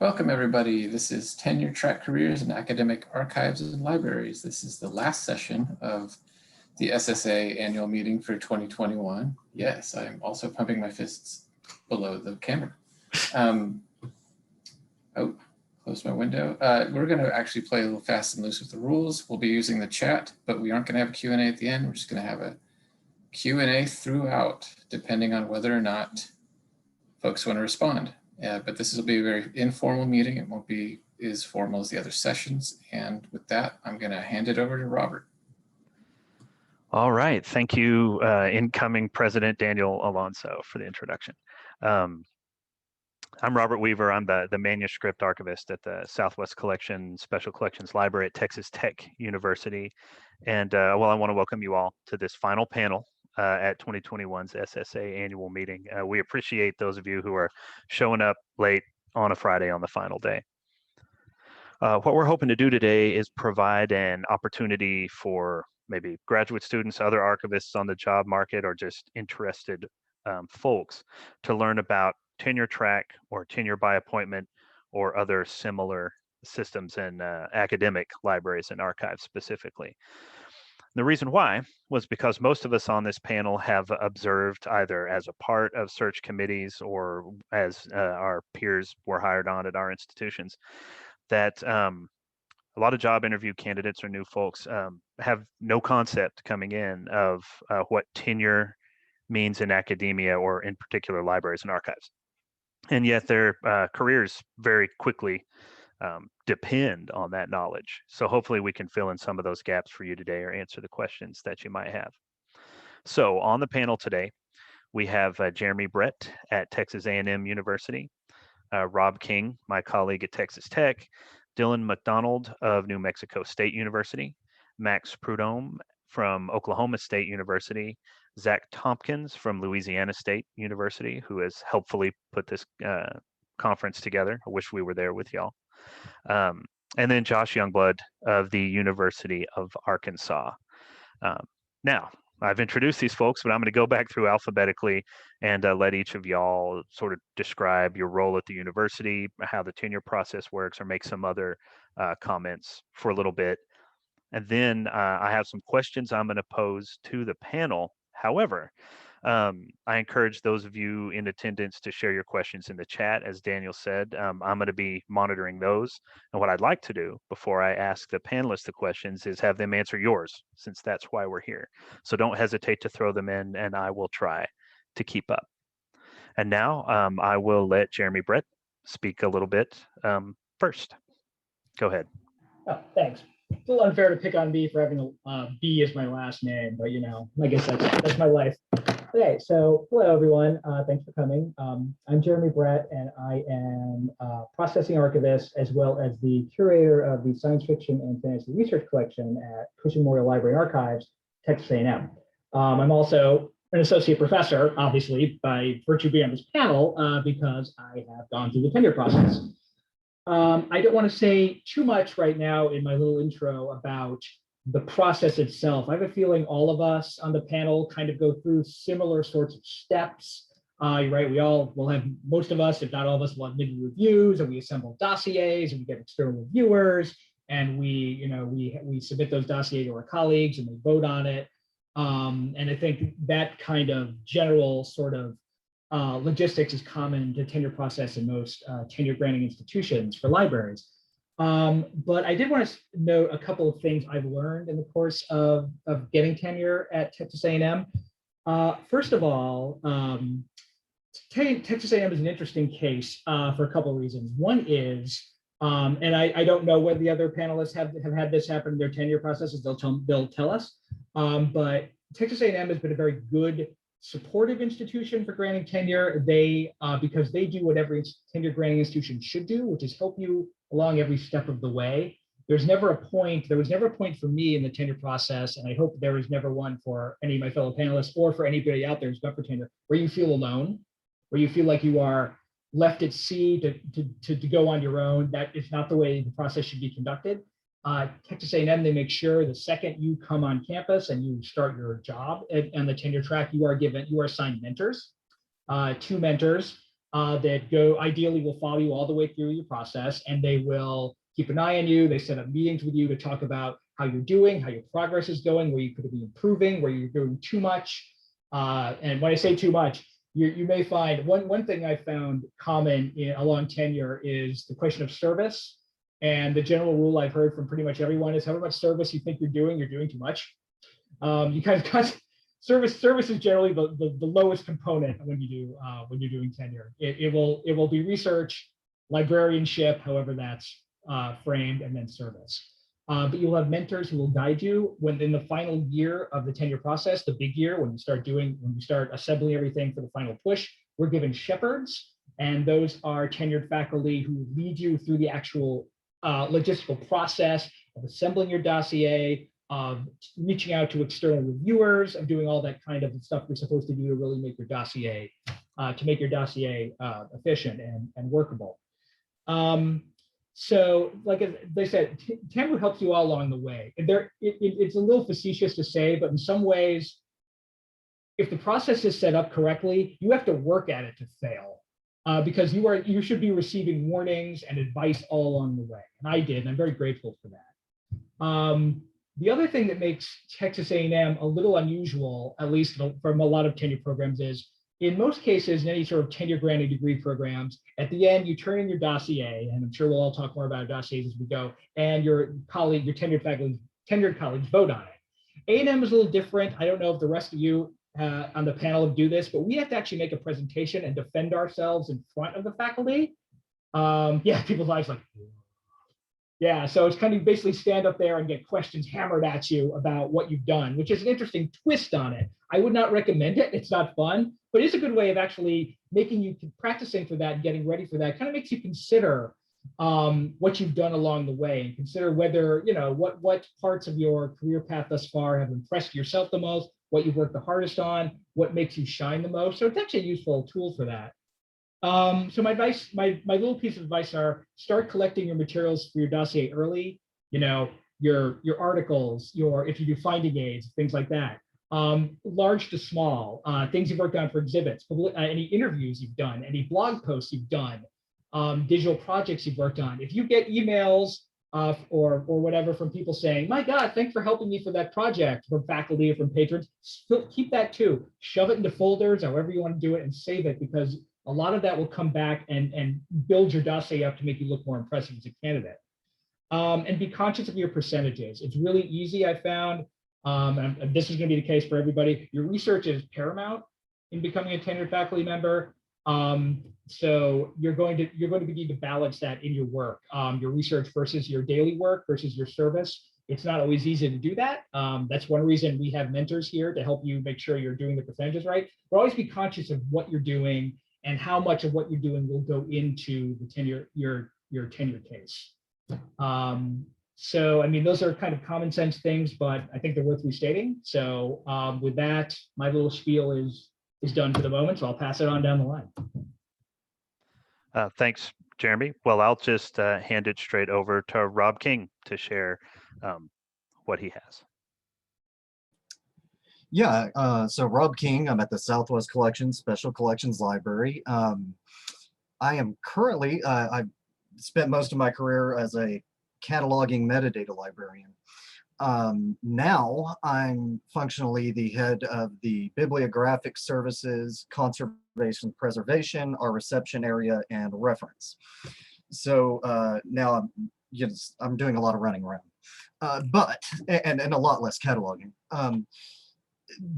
Welcome, everybody. This is Tenure-Track Careers in Academic Archives and Libraries. This is the last session of the SSA annual meeting for 2021. Yes, I'm also pumping my fists below the camera. Close my window. We're going to actually play a little fast and loose with the rules. We'll be using the chat, but we aren't going to have a Q&A at the end. We're just going to have a Q&A throughout, depending on whether or not folks want to respond. But this will be a very informal meeting. It won't be as formal as the other sessions. And with that, I'm going to hand it over to Robert. All right. Thank you, incoming President Daniel Alonso, for the introduction. I'm Robert Weaver. I'm the manuscript archivist at the Southwest Special Collections Library at Texas Tech University. And well, I want to welcome you all to this final panel at 2021's SSA annual meeting. We appreciate those of you who are showing up late on a Friday on the final day. What we're hoping to do today is provide an opportunity for maybe graduate students, other archivists on the job market, or just interested folks to learn about tenure-track or tenure-by-appointment or other similar systems in academic libraries and archives specifically. The reason why was because most of us on this panel have observed, either as a part of search committees or as our peers were hired on at our institutions, that a lot of job interview candidates or new folks have no concept coming in of what tenure means in academia, or in particular libraries and archives. And yet their careers very quickly depend on that knowledge. So hopefully we can fill in some of those gaps for you today or answer the questions that you might have. So on the panel today, we have Jeremy Brett at Texas A&M University, Rob King, my colleague at Texas Tech, Dylan McDonald of New Mexico State University, Max Prudhomme from Oklahoma State University, Zach Tompkins from Louisiana State University, who has helpfully put this conference together. I wish we were there with y'all. And then Josh Youngblood of the University of Arkansas. Now, I've introduced these folks, but I'm going to go back through alphabetically and let each of y'all sort of describe your role at the university, how the tenure process works, or make some other comments for a little bit. And then I have some questions I'm going to pose to the panel. However, I encourage those of you in attendance to share your questions in the chat. As Daniel said, I'm going to be monitoring those. And what I'd like to do before I ask the panelists the questions is have them answer yours, since that's why we're here. So don't hesitate to throw them in, and I will try to keep up. And now I will let Jeremy Brett speak a little bit first. Go ahead. Oh, thanks. It's a little unfair to pick on me for having B as my last name, but you know, I guess that's my life. Okay, so hello everyone. Thanks for coming. I'm Jeremy Brett, and I am processing archivist as well as the curator of the science fiction and fantasy research collection at Cushing Memorial Library and Archives, Texas A&M. I'm also an associate professor, obviously, by virtue of being on this panel, because I have gone through the tenure process. I don't want to say too much right now in my little intro about the process itself. I have a feeling all of us on the panel kind of go through similar sorts of steps. Right, we all will have, most of us, if not all of us, will have mid reviews, and we assemble dossiers, and we get external reviewers, and we submit those dossiers to our colleagues, and they vote on it. And I think that kind of general sort of logistics is common to tenure process in most tenure granting institutions for libraries. But I did want to note a couple of things I've learned in the course of getting tenure at Texas A&M. First of all, Texas A&M is an interesting case for a couple of reasons. One is, and I don't know whether the other panelists have had this happen in their tenure processes, they'll tell us, but Texas A&M has been a very good supportive institution for granting tenure. Because they do what every tenure granting institution should do, which is help you along every step of the way. There was never a point for me in the tenure process, and I hope there was never one for any of my fellow panelists or for anybody out there who's got for tenure, where you feel alone, where you feel like you are left at sea to go on your own. That is not the way the process should be conducted. Texas A&M, they make sure the second you come on campus and you start your job on the tenure track, you are assigned mentors, 2 mentors that ideally will follow you all the way through your process, and they will keep an eye on you. They set up meetings with you to talk about how you're doing, how your progress is going, where you could be improving, where you're doing too much. And when I say too much, you may find one thing I found common along tenure is the question of service. And the general rule I've heard from pretty much everyone is however much service you think you're doing too much. You kind of got service is generally the lowest component when you're doing tenure. It will be research, librarianship, however that's framed, and then service. But you'll have mentors who will guide you when in the final year of the tenure process, the big year, when you start assembling everything for the final push. We're given shepherds, and those are tenured faculty who lead you through the actual logistical process of assembling your dossier, of reaching out to external reviewers, of doing all that kind of stuff you're supposed to do to really make your dossier efficient and workable. So, like they said, tenure helps you all along the way. It's a little facetious to say, but in some ways, if the process is set up correctly, you have to work at it to fail, because you should be receiving warnings and advice all along the way. And I did, and I'm very grateful for that. The other thing that makes Texas A&M a little unusual, at least from a lot of tenure programs, is in most cases, in any sort of tenure granting degree programs, at the end, you turn in your dossier, and I'm sure we'll all talk more about dossiers as we go, and your tenured colleagues vote on it. A&M is a little different. I don't know if the rest of you on the panel do this, but we have to actually make a presentation and defend ourselves in front of the faculty. Yeah, people's eyes like, yeah, so it's kind of basically stand up there and get questions hammered at you about what you've done, which is an interesting twist on it. I would not recommend it. It's not fun, but it's a good way of actually making you practicing for that, getting ready for that. Kind of makes you consider what you've done along the way, and consider whether, what parts of your career path thus far have impressed yourself the most, what you've worked the hardest on, what makes you shine the most. So it's actually a useful tool for that. So my advice, my little piece of advice are start collecting your materials for your dossier early, your articles, if you do finding aids, things like that. Large to small, things you've worked on for exhibits, any interviews you've done, any blog posts you've done, digital projects you've worked on. If you get emails or whatever from people saying, my God, thanks for helping me for that project, from faculty or from patrons, keep that too. Shove it into folders, however you want to do it, and save it, because a lot of that will come back and build your dossier up to make you look more impressive as a candidate. And be conscious of your percentages. It's really easy, I found, and this is going to be the case for everybody. Your research is paramount in becoming a tenured faculty member. So you're going to need to balance that in your work, your research versus your daily work versus your service. It's not always easy to do that. That's one reason we have mentors here to help you make sure you're doing the percentages right. But always be conscious of what you're doing and how much of what you're doing will go into the tenure, your tenure case. So, I mean, those are kind of common sense things, but I think they're worth restating. So with that, my little spiel is done for the moment, so I'll pass it on down the line. Thanks, Jeremy. Well, I'll just hand it straight over to Rob King to share what he has. Yeah, so Rob King, I'm at the Southwest Collections Special Collections Library. I am currently, I've spent most of my career as a cataloging metadata librarian. Now I'm functionally the head of the bibliographic services, conservation preservation, our reception area, and reference. So now I'm doing a lot of running around, and a lot less cataloging.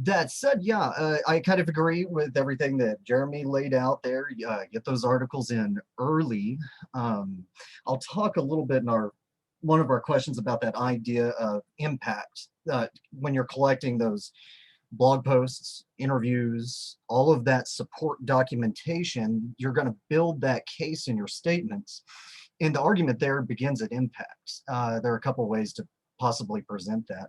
That said, yeah, I kind of agree with everything that Jeremy laid out there. Get those articles in early. I'll talk a little bit in one of our questions about that idea of impact. When you're collecting those blog posts, interviews, all of that support documentation, you're going to build that case in your statements. And the argument there begins at impact. There are a couple of ways to possibly present that.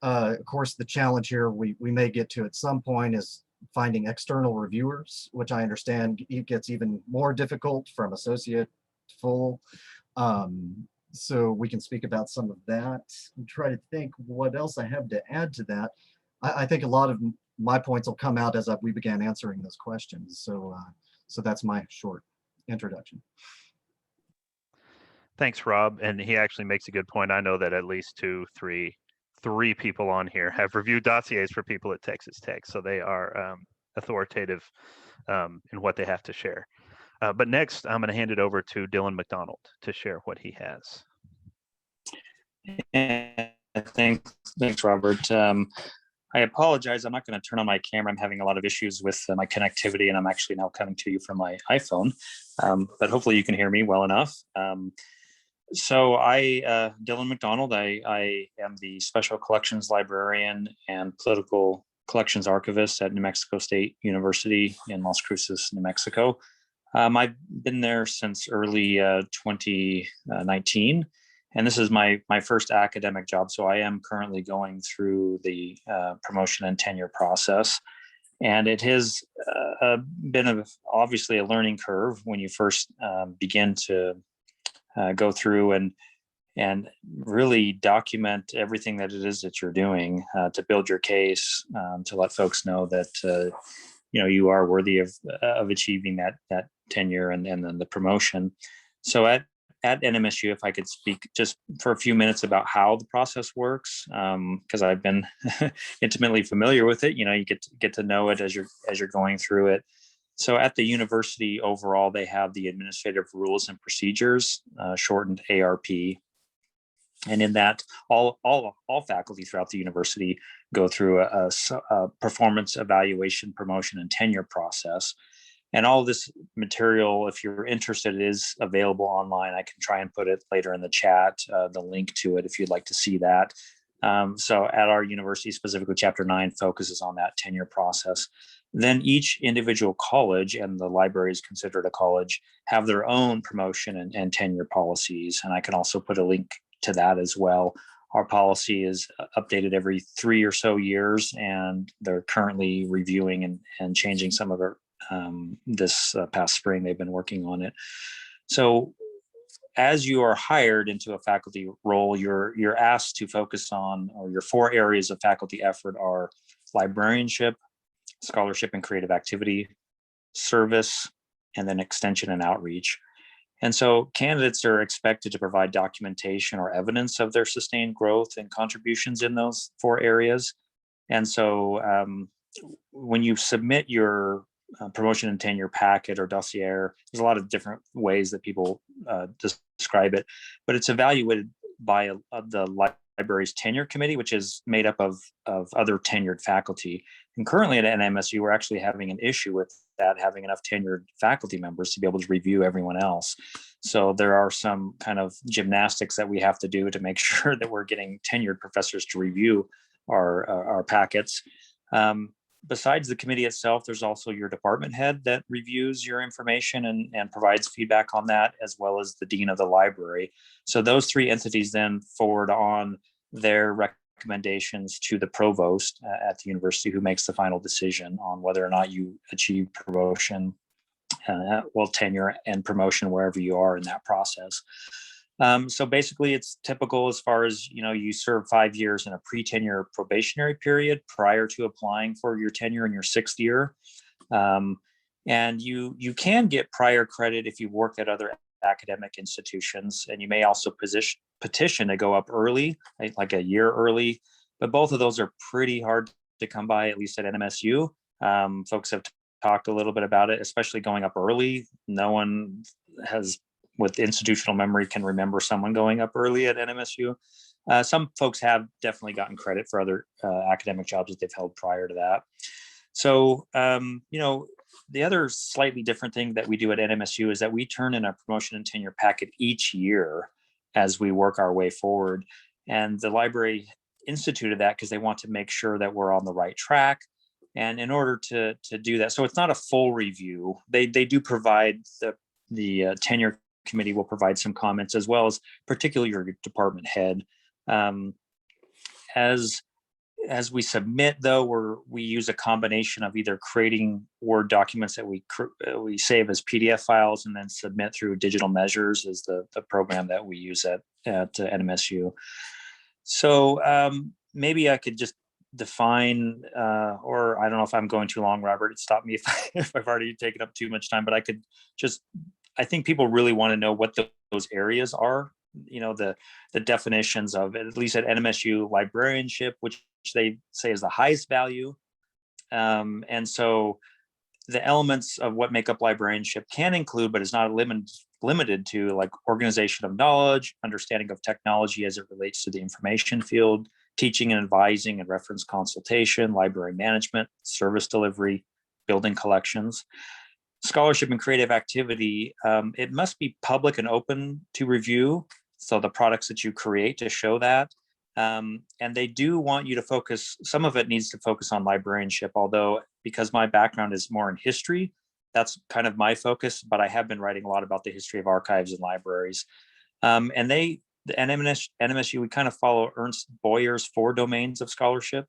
Of course, the challenge here we may get to at some point is finding external reviewers, which I understand it gets even more difficult from associate to full. So we can speak about some of that and try to think what else I have to add to that. I think a lot of my points will come out as we began answering those questions. So So that's my short introduction. Thanks, Rob. And he actually makes a good point. I know that at least three people on here have reviewed dossiers for people at Texas Tech, so they are authoritative in what they have to share. But next, I'm going to hand it over to Dylan McDonald to share what he has. And thanks, Robert. I apologize. I'm not going to turn on my camera. I'm having a lot of issues with my connectivity, and I'm actually now coming to you from my iPhone. But hopefully you can hear me well enough. So Dylan McDonald, I am the Special Collections Librarian and Political Collections Archivist at New Mexico State University in Las Cruces, New Mexico. I've been there since early 2019, and this is my first academic job. So I am currently going through the promotion and tenure process. And it has been obviously a learning curve when you first begin to go through and really document everything that it is that you're doing to build your case, to let folks know that you are worthy of achieving that tenure and then the promotion. So at NMSU, if I could speak just for a few minutes about how the process works, because I've been intimately familiar with it. You get to know it as you're going through it. So at the university overall, they have the Administrative Rules and Procedures, shortened ARP. And in that, all faculty throughout the university go through a performance evaluation, promotion, and tenure process. And all this material, if you're interested, is available online. I can try and put it later in the chat, the link to it, if you'd like to see that. So at our university, specifically Chapter 9 focuses on that tenure process. Then each individual college, and the library is considered a college, have their own promotion and tenure policies. And I can also put a link to that as well. Our policy is updated every 3 or so years, and they're currently reviewing and changing some of it. This past spring, they've been working on it. So as you are hired into a faculty role, you're asked to focus on, or your 4 areas of faculty effort are librarianship, scholarship and creative activity, service, and then extension and outreach. And so candidates are expected to provide documentation or evidence of their sustained growth and contributions in those 4 areas. And so when you submit your promotion and tenure packet or dossier, there's a lot of different ways that people describe it, but it's evaluated by the library's tenure committee, which is made up of other tenured faculty. And currently at NMSU, we're actually having an issue with that, having enough tenured faculty members to be able to review everyone else. So there are some kind of gymnastics that we have to do to make sure that we're getting tenured professors to review our packets. Besides the committee itself, there's also your department head that reviews your information and provides feedback on that, as well as the dean of the library. So those 3 entities then forward on their recommendations to the provost at the university, who makes the final decision on whether or not you achieve promotion, tenure and promotion wherever you are in that process. So basically, it's typical as far as, you serve 5 years in a pre-tenure probationary period prior to applying for your tenure in your 6th year. And you can get prior credit if you work at other academic institutions, and you may also petition to go up early, like a year early. But both of those are pretty hard to come by, at least at NMSU. Folks have talked a little bit about it, especially going up early. No one has, with institutional memory, can remember someone going up early at NMSU. Some folks have definitely gotten credit for other academic jobs that they've held prior to that. So, the other slightly different thing that we do at NMSU is that we turn in a promotion and tenure packet each year as we work our way forward. And the library instituted that because they want to make sure that we're on the right track. And in order to do that, so it's not a full review. They do provide the tenure committee will provide some comments, as well as particularly your department head. As we submit, though, we use a combination of either creating Word documents that we save as PDF files and then submit through Digital Measures, is the program that we use at NMSU. So maybe I could just define, or I don't know if I'm going too long, Robert, stop me if I've already taken up too much time, but I could just, I think people really want to know what those areas are, you know, the definitions of, at least at NMSU, librarianship, which they say is the highest value. And so the elements of what make up librarianship can include, but is not limited to, like organization of knowledge, understanding of technology as it relates to the information field, teaching and advising and reference consultation, library management, service delivery, building collections, scholarship and creative activity. It must be public and open to review. So the products that you create to show that. And they do want you to focus, some of it needs to focus on librarianship, although because my background is more in history, that's kind of my focus, but I have been writing a lot about the history of archives and libraries. And NMSU, we kind of follow Ernst Boyer's 4 domains of scholarship.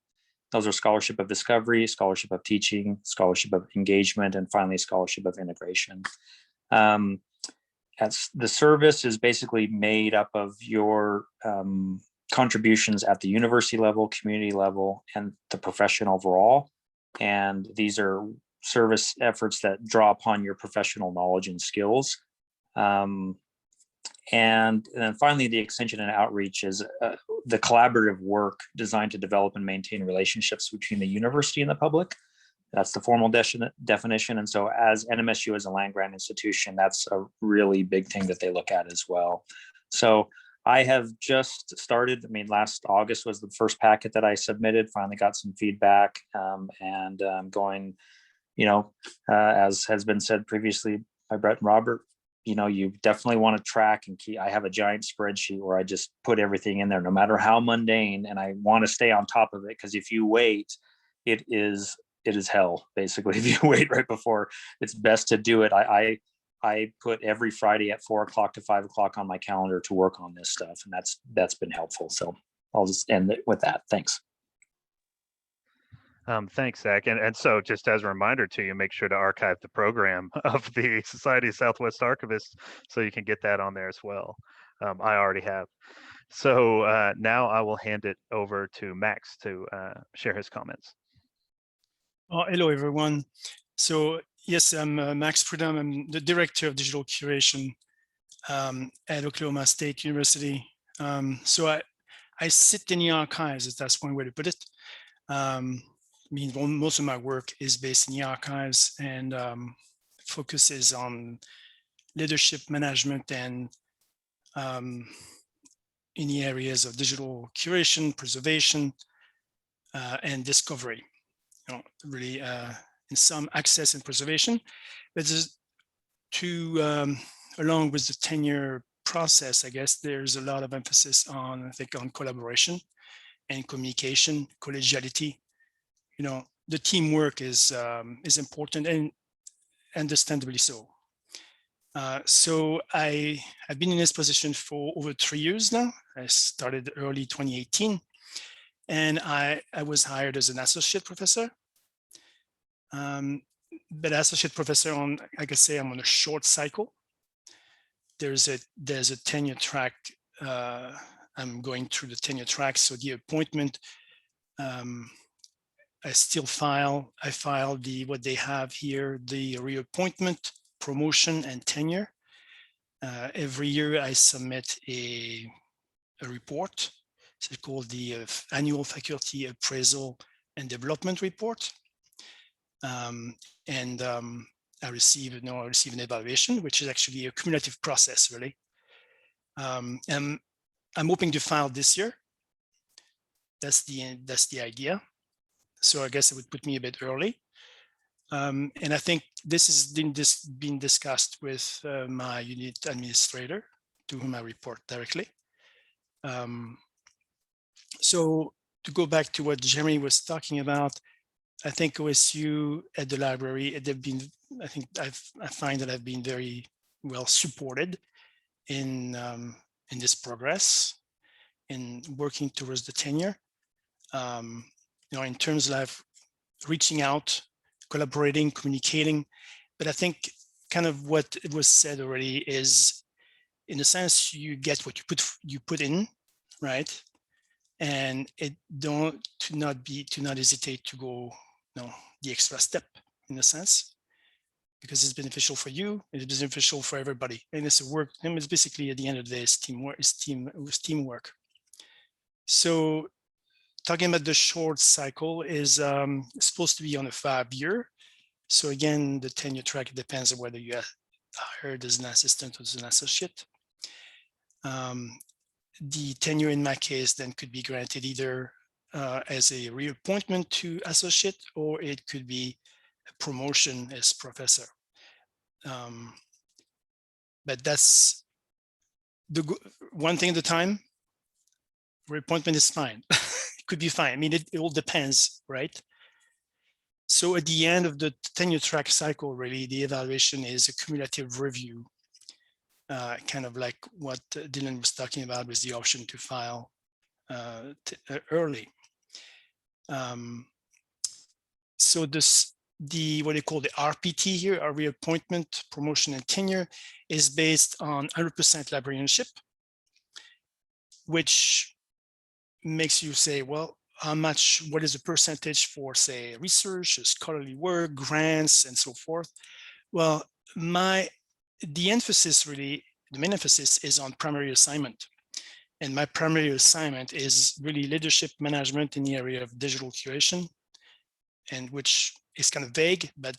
Those are scholarship of discovery, scholarship of teaching, scholarship of engagement, and finally scholarship of integration. As the service is basically made up of your contributions at the university level, community level, and the profession overall. And these are service efforts that draw upon your professional knowledge and skills. And then finally, the extension and outreach is the collaborative work designed to develop and maintain relationships between the university and the public. That's the formal definition. And so as NMSU as a land grant institution, that's a really big thing that they look at as well. So I have just started, I mean, last August was the first packet that I submitted, finally got some feedback, and I'm going, you know, as has been said previously by Brett and Robert, you know, you definitely want to track and keep. I have a giant spreadsheet where I just put everything in there, no matter how mundane, and I want to stay on top of it, because if you wait, it is hell, basically. If you wait right before, it's best to do it. I put every Friday at 4 o'clock to 5 o'clock on my calendar to work on this stuff, and that's been helpful. So I'll just end it with that. Thanks. Thanks, Zach. And so just as a reminder to you, make sure to archive the program of the Society of Southwest Archivists so you can get that on there as well. I already have. So now I will hand it over to Max to share his comments. Hello, everyone. So yes, I'm Max Prudhomme. I'm the Director of Digital Curation at Oklahoma State University. So I sit in the archives, that's one way to put it. I mean, most of my work is based in the archives and focuses on leadership management and in the areas of digital curation, preservation, and discovery. You know, really in some access and preservation, but along with the tenure process, I guess there's a lot of emphasis on, I think, on collaboration and communication, collegiality. You know, the teamwork is important, and understandably so. So I've been in this position for over 3 years now. I started early 2018, and I was hired as an associate professor. But associate professor, on, I can say I'm on a short cycle. There's a tenure track. I'm going through the tenure track. So the appointment, I file what they have here, the reappointment, promotion, and tenure. Every year I submit a report. It's called the annual faculty appraisal and development report. I receive an evaluation, which is actually a cumulative process, really. And I'm hoping to file this year. That's the idea. So I guess it would put me a bit early. And I think this has been discussed with my unit administrator, to whom I report directly. So to go back to what Jeremy was talking about, I think OSU at the library, I find that I've been very well supported in this progress, in working towards the tenure. You know, in terms of reaching out, collaborating, communicating, but I think kind of what it was said already is, in a sense, you get what you put in, right? and to not hesitate to go, the extra step in a sense, because it's beneficial for you, it's beneficial for everybody, and it's basically at the end of the day, it's teamwork. So talking about the short cycle is supposed to be on a 5-year. So again, the tenure track depends on whether you are hired as an assistant or as an associate. The tenure in my case then could be granted either as a reappointment to associate, or it could be a promotion as professor. But that's the one thing at a time. Reappointment is fine. It could be fine. I mean, it all depends, right? So at the end of the tenure track cycle, really, the evaluation is a cumulative review, kind of like what Dylan was talking about with the option to file early. So what they call the RPT here, our reappointment, promotion, and tenure, is based on 100% librarianship, which makes you say, well, what is the percentage for, say, research, scholarly work, grants, and so forth? Well, the main emphasis is on primary assignment. And my primary assignment is really leadership management in the area of digital curation, and which is kind of vague, but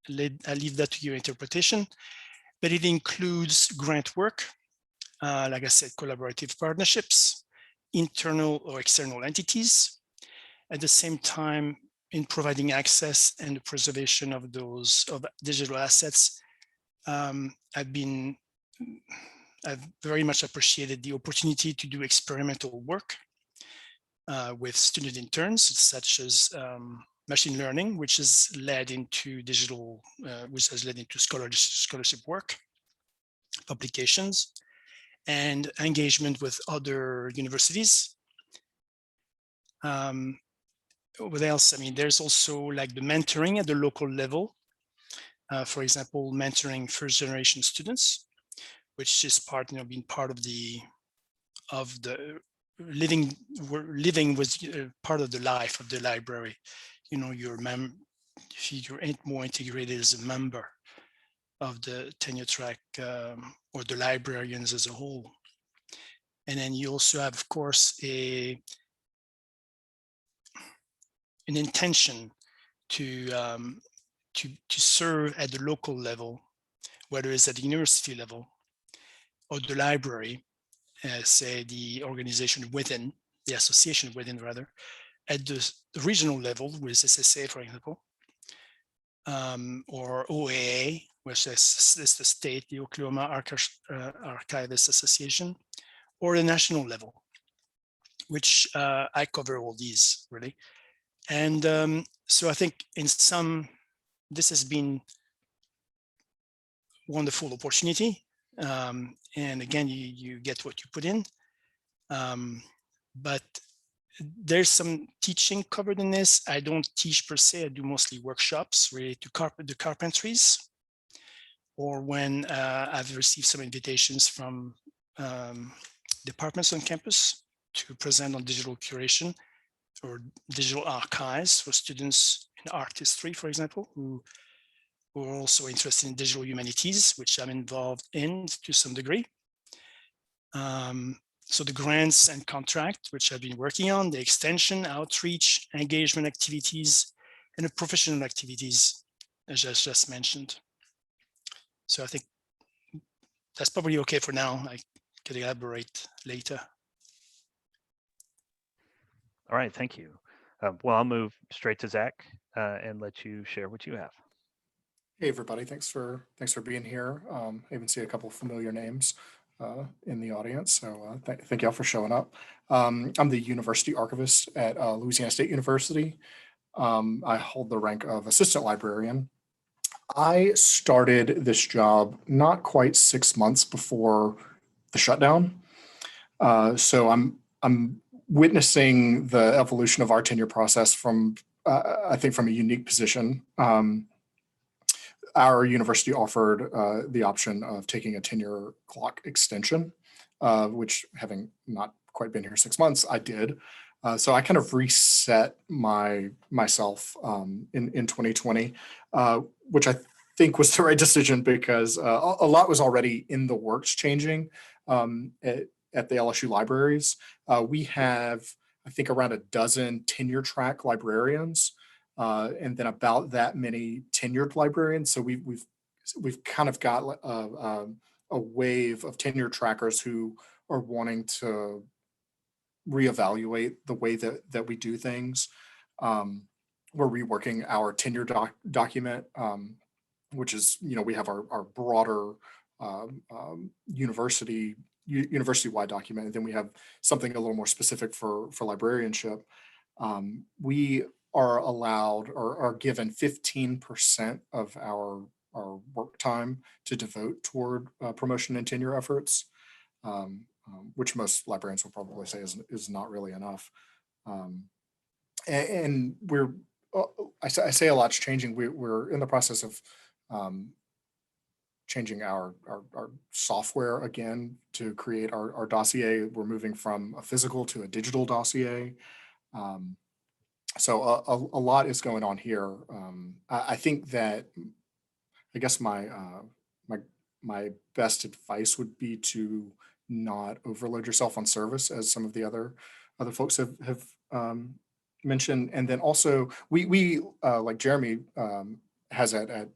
I leave that to your interpretation. But it includes grant work, like I said, collaborative partnerships, internal or external entities, at the same time in providing access and the preservation of digital assets. I've very much appreciated the opportunity to do experimental work with student interns, such as machine learning, which has led into scholarship work, publications, and engagement with other universities. What else? I mean, there's also like the mentoring at the local level. For example, mentoring first generation students, which is being part of the living was part of the life of the library. You're more integrated as a member of the TenureTrack or the librarians as a whole. And then you also have, of course, an intention to serve at the local level, whether it's at the university level or the library, say the organization within, the association within rather, at the regional level with SSA, for example, or OAA, which is the state, the Oklahoma Archivists Association, or the national level, which I cover all these really. And so I think this has been a wonderful opportunity. And again, you get what you put in. But there's some teaching covered in this. I don't teach per se. I do mostly workshops related to the carpentries, or when I've received some invitations from departments on campus to present on digital curation or digital archives for students in art history, for example, who are also interested in digital humanities, which I'm involved in to some degree. So the grants and contract, which I've been working on, the extension, outreach, engagement activities, and the professional activities, as I just mentioned. So I think that's probably okay for now. I can elaborate later. All right, thank you. Well, I'll move straight to Zach and let you share what you have. Hey everybody, thanks for being here. I even see a couple of familiar names in the audience, so thank y'all for showing up. I'm the University Archivist at Louisiana State University. I hold the rank of Assistant Librarian. I started this job not quite 6 months before the shutdown, so I'm witnessing the evolution of our tenure process from I think from a unique position. Our university offered the option of taking a tenure clock extension, which, having not quite been here 6 months, I did. So I kind of reset myself in 2020, which I think was the right decision because a lot was already in the works changing at the LSU libraries. We have, I think, around a dozen tenure-track librarians, and then about that many tenured librarians. So we've kind of got a wave of tenure trackers who are wanting to reevaluate the way that we do things. We're reworking our tenure document, which is, we have our broader university-wide document, and then we have something a little more specific for librarianship. We are allowed or are given 15% of our work time to devote toward promotion and tenure efforts, which most librarians will probably say is not really enough. And we're, I say a lot's changing. We're in the process of changing our software again to create our dossier. We're moving from a physical to a digital dossier. So a lot is going on here. I think that, I guess my best advice would be to not overload yourself on service, as some of the other folks have mentioned. And then also we like Jeremy has at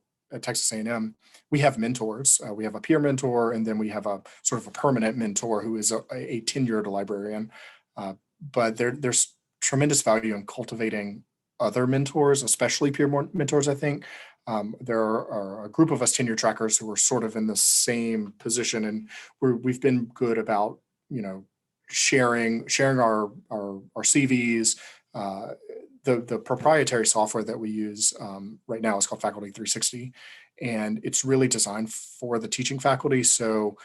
Texas A&M, we have mentors. We have a peer mentor, and then we have a sort of a permanent mentor who is a tenured librarian. But there's tremendous value in cultivating other mentors, especially peer mentors, I think. There are a group of us tenure trackers who are sort of in the same position, and we've been good about, sharing our CVs. The proprietary software that we use right now is called Faculty 360, and it's really designed for the teaching faculty. So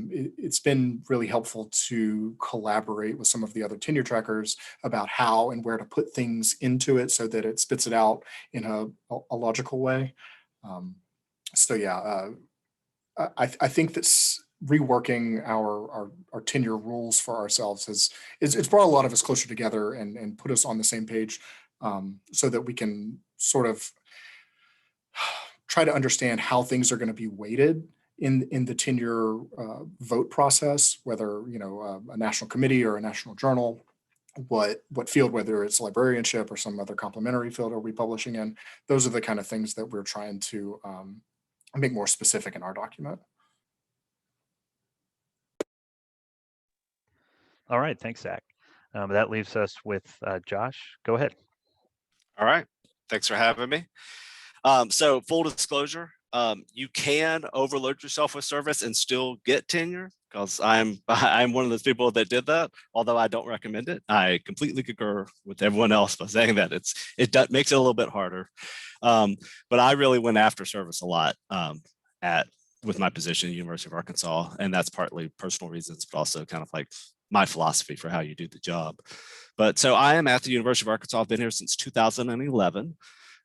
it's been really helpful to collaborate with some of the other tenure trackers about how and where to put things into it so that it spits it out in a logical way. So yeah, I think that's reworking our tenure rules for ourselves it's brought a lot of us closer together and put us on the same page, so that we can sort of try to understand how things are going to be weighted in the tenure vote process, whether a national committee or a national journal, what field, whether it's librarianship or some other complementary field are we publishing in. Those are the kind of things that we're trying to make more specific in our document. All right, thanks, Zach. That leaves us with Josh. Go ahead. All right, thanks for having me. So full disclosure, you can overload yourself with service and still get tenure, because I'm one of those people that did that, although I don't recommend it. I completely concur with everyone else by saying that it makes it a little bit harder. But I really went after service a lot with my position at the University of Arkansas, and that's partly personal reasons, but also kind of like my philosophy for how you do the job. But so I am at the University of Arkansas. I've been here since 2011.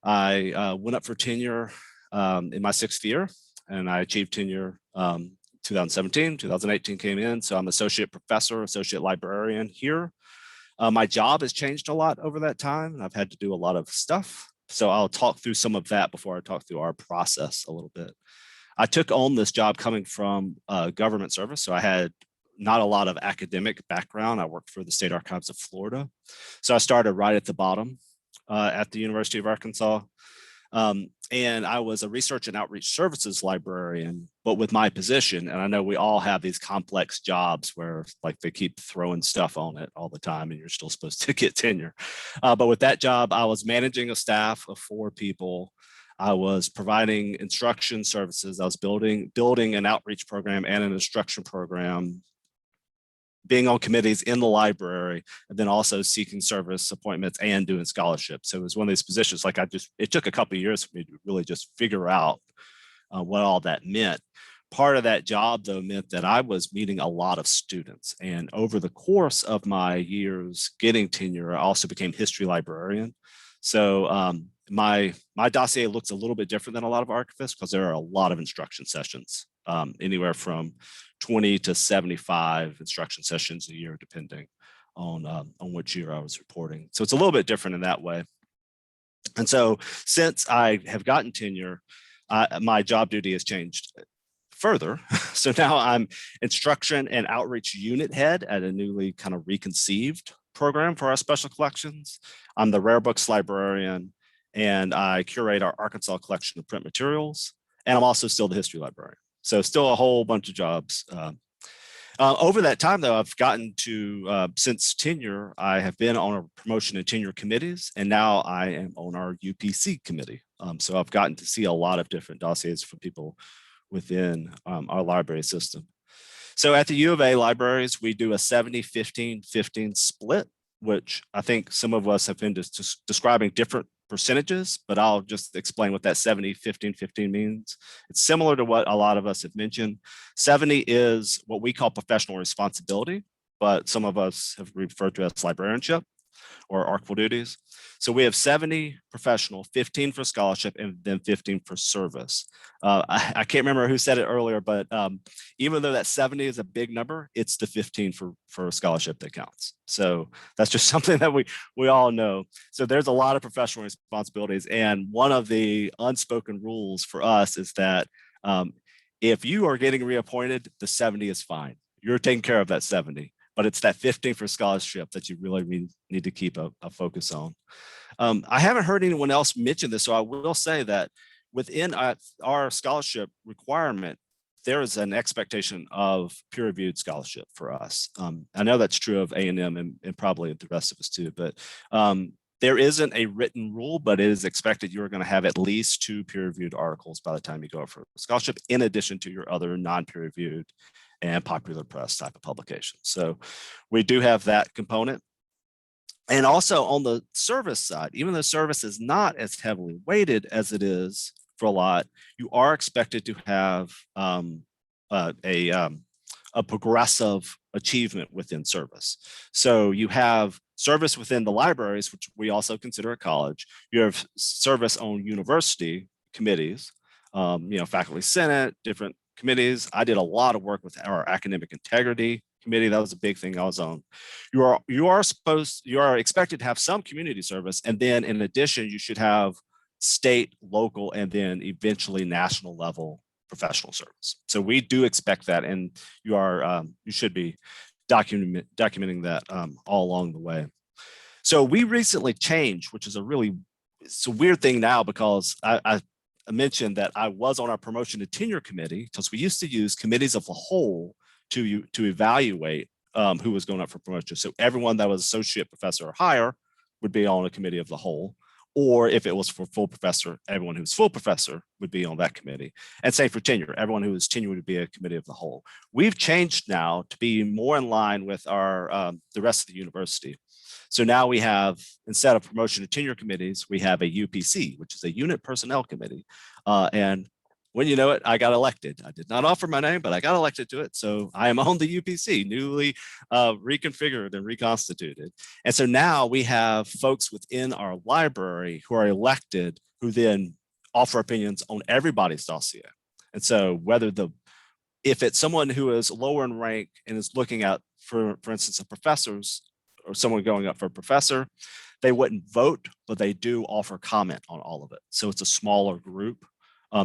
I went up for tenure in my 6th year, and I achieved tenure 2017, 2018 came in. So I'm associate professor, associate librarian here. My job has changed a lot over that time, and I've had to do a lot of stuff. So I'll talk through some of that before I talk through our process a little bit. I took on this job coming from government service. So I had not a lot of academic background. I worked for the State Archives of Florida. So I started right at the bottom at the University of Arkansas. And I was a research and outreach services librarian, but with my position, and I know we all have these complex jobs where like they keep throwing stuff on it all the time and you're still supposed to get tenure. But with that job, I was managing a staff of 4 people. I was providing instruction services. I was building an outreach program and an instruction program, being on committees in the library, and then also seeking service appointments and doing scholarships. So it was one of these positions, like it took a couple of years for me to really just figure out what all that meant. Part of that job, though, meant that I was meeting a lot of students. And over the course of my years getting tenure, I also became history librarian. So my dossier looks a little bit different than a lot of archivists because there are a lot of instruction sessions anywhere from 20 to 75 instruction sessions a year, depending on which year I was reporting. So it's a little bit different in that way. And so since I have gotten tenure, my job duty has changed further. So now I'm instruction and outreach unit head at a newly kind of reconceived program for our special collections. I'm the rare books librarian, and I curate our Arkansas collection of print materials. And I'm also still the history librarian. So still a whole bunch of jobs. Over that time, though, I've gotten to, since tenure, I have been on a promotion and tenure committees, and now I am on our UPC committee. So I've gotten to see a lot of different dossiers from people within our library system. So at the U of A libraries, we do a 70-15-15 split, which I think some of us have been describing different percentages, but I'll just explain what that 70-15-15 means. It's similar to what a lot of us have mentioned. 70 is what we call professional responsibility, but some of us have referred to as librarianship or archival duties. So we have 70 professional, 15 for scholarship, and then 15 for service. I can't remember who said it earlier, but even though that 70 is a big number, it's the 15 for scholarship that counts. So that's just something that we all know. So there's a lot of professional responsibilities. And one of the unspoken rules for us is that if you are getting reappointed, the 70 is fine. You're taking care of that 70. But it's that 15 for scholarship that you really need to keep a focus on. I haven't heard anyone else mention this, so I will say that within our scholarship requirement, there is an expectation of peer-reviewed scholarship for us. I know that's true of A&M and probably the rest of us too, but there isn't a written rule, but it is expected you're going to have at least 2 peer-reviewed articles by the time you go up for scholarship, in addition to your other non-peer-reviewed and popular press type of publications. So we do have that component. And also on the service side, even though service is not as heavily weighted as it is for a lot, you are expected to have a progressive achievement within service. So you have service within the libraries, which we also consider a college. You have service on university committees, faculty senate, different committees. I did a lot of work with our academic integrity committee. That was a big thing I was on. You are expected to have some community service, and then in addition, you should have state, local, and then eventually national level professional service. So we do expect that, and you should be documenting that all along the way. So we recently changed, which is it's a weird thing now, because I mentioned that I was on our promotion to tenure committee, because we used to use committees of the whole to evaluate who was going up for promotion. So everyone that was associate professor or higher would be on a committee of the whole, or if it was for full professor, everyone who's full professor would be on that committee. And same for tenure, everyone who is tenure would be a committee of the whole. We've changed now to be more in line with our the rest of the university. So now we have, instead of promotion to tenure committees, we have a UPC, which is a unit personnel committee. And when you know it, I got elected. I did not offer my name, but I got elected to it. So I am on the UPC, newly reconfigured and reconstituted. And so now we have folks within our library who are elected, who then offer opinions on everybody's dossier. And so if it's someone who is lower in rank and is looking at, for instance, a professor's, or someone going up for a professor, they wouldn't vote, but they do offer comment on all of it. So it's a smaller group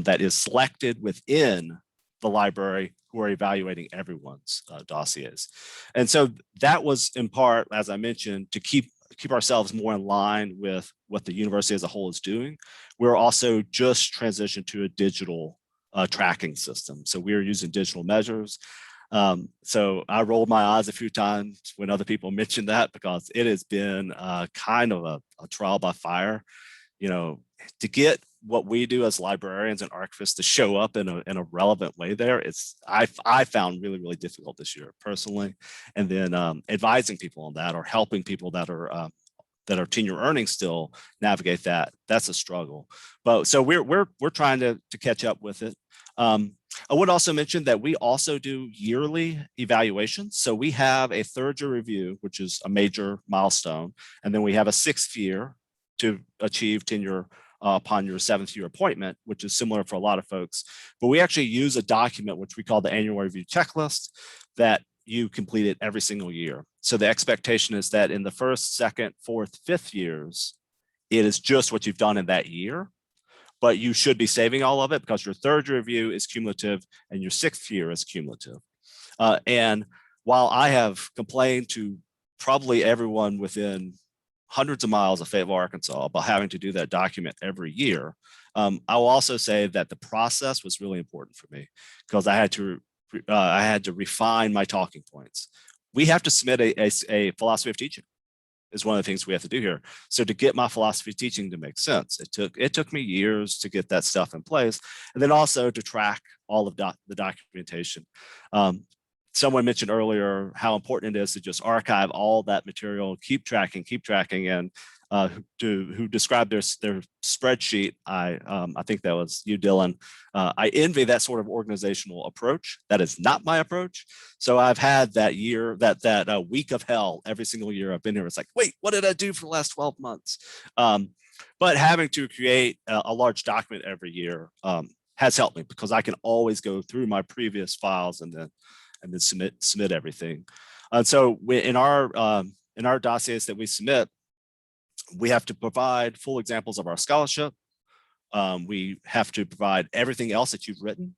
that is selected within the library who are evaluating everyone's dossiers. And so that was in part, as I mentioned, to keep ourselves more in line with what the university as a whole is doing. We're also just transitioned to a digital tracking system. So we're using digital measures. So I rolled my eyes a few times when other people mentioned that, because it has been kind of a trial by fire, to get what we do as librarians and archivists to show up in a relevant way there. I found really, really difficult this year personally. And then advising people on that, or helping people that are tenure earning still navigate that, that's a struggle. But so we're trying to catch up with it. I would also mention that we also do yearly evaluations. So we have a 3rd year review, which is a major milestone. And then we have a 6th year to achieve tenure upon your 7th year appointment, which is similar for a lot of folks. But we actually use a document, which we call the annual review checklist, that you complete it every single year. So the expectation is that in the 1st, 2nd, 4th, 5th years, it is just what you've done in that year, but you should be saving all of it because your 3rd review is cumulative and your 6th year is cumulative. And while I have complained to probably everyone within hundreds of miles of Fayetteville, Arkansas about having to do that document every year, I will also say that the process was really important for me because I had to refine my talking points. We have to submit a philosophy of teaching is one of the things we have to do here. So to get my philosophy of teaching to make sense, it took me years to get that stuff in place. And then also to track all of the documentation. Someone mentioned earlier how important it is to just archive all that material, keep tracking, and who described their spreadsheet. I think that was you, Dylan. I envy that sort of organizational approach. That is not my approach. So I've had that year, that week of hell every single year I've been here. It's like, wait, what did I do for the last 12 months? But having to create a large document every year has helped me because I can always go through my previous files and then submit everything. And so in our dossiers that we submit, we have to provide full examples of our scholarship. We have to provide everything else that you've written.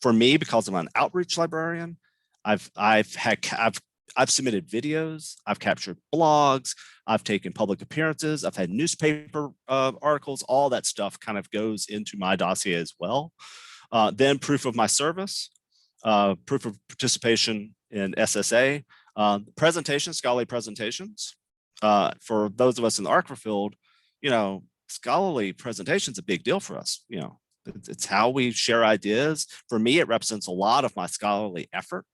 For me, because I'm an outreach librarian, I've submitted videos, I've captured blogs, I've taken public appearances, I've had newspaper articles, all that stuff kind of goes into my dossier as well. Then proof of my service, proof of participation in SSA, presentations, scholarly presentations. For those of us in the archival field, scholarly presentation is a big deal for us. It's how we share ideas. For me, it represents a lot of my scholarly effort.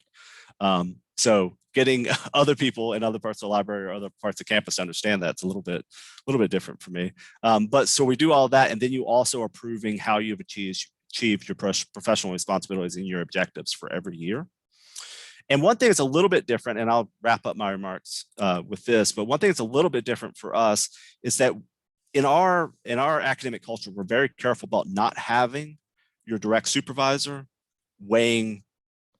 So getting other people in other parts of the library or other parts of campus to understand that's a little bit different for me. But so we do all that, and then you also are proving how you've achieved your professional responsibilities and your objectives for every year. And one thing that's a little bit different, and I'll wrap up my remarks with this, but one thing that's a little bit different for us is that in our academic culture, we're very careful about not having your direct supervisor weighing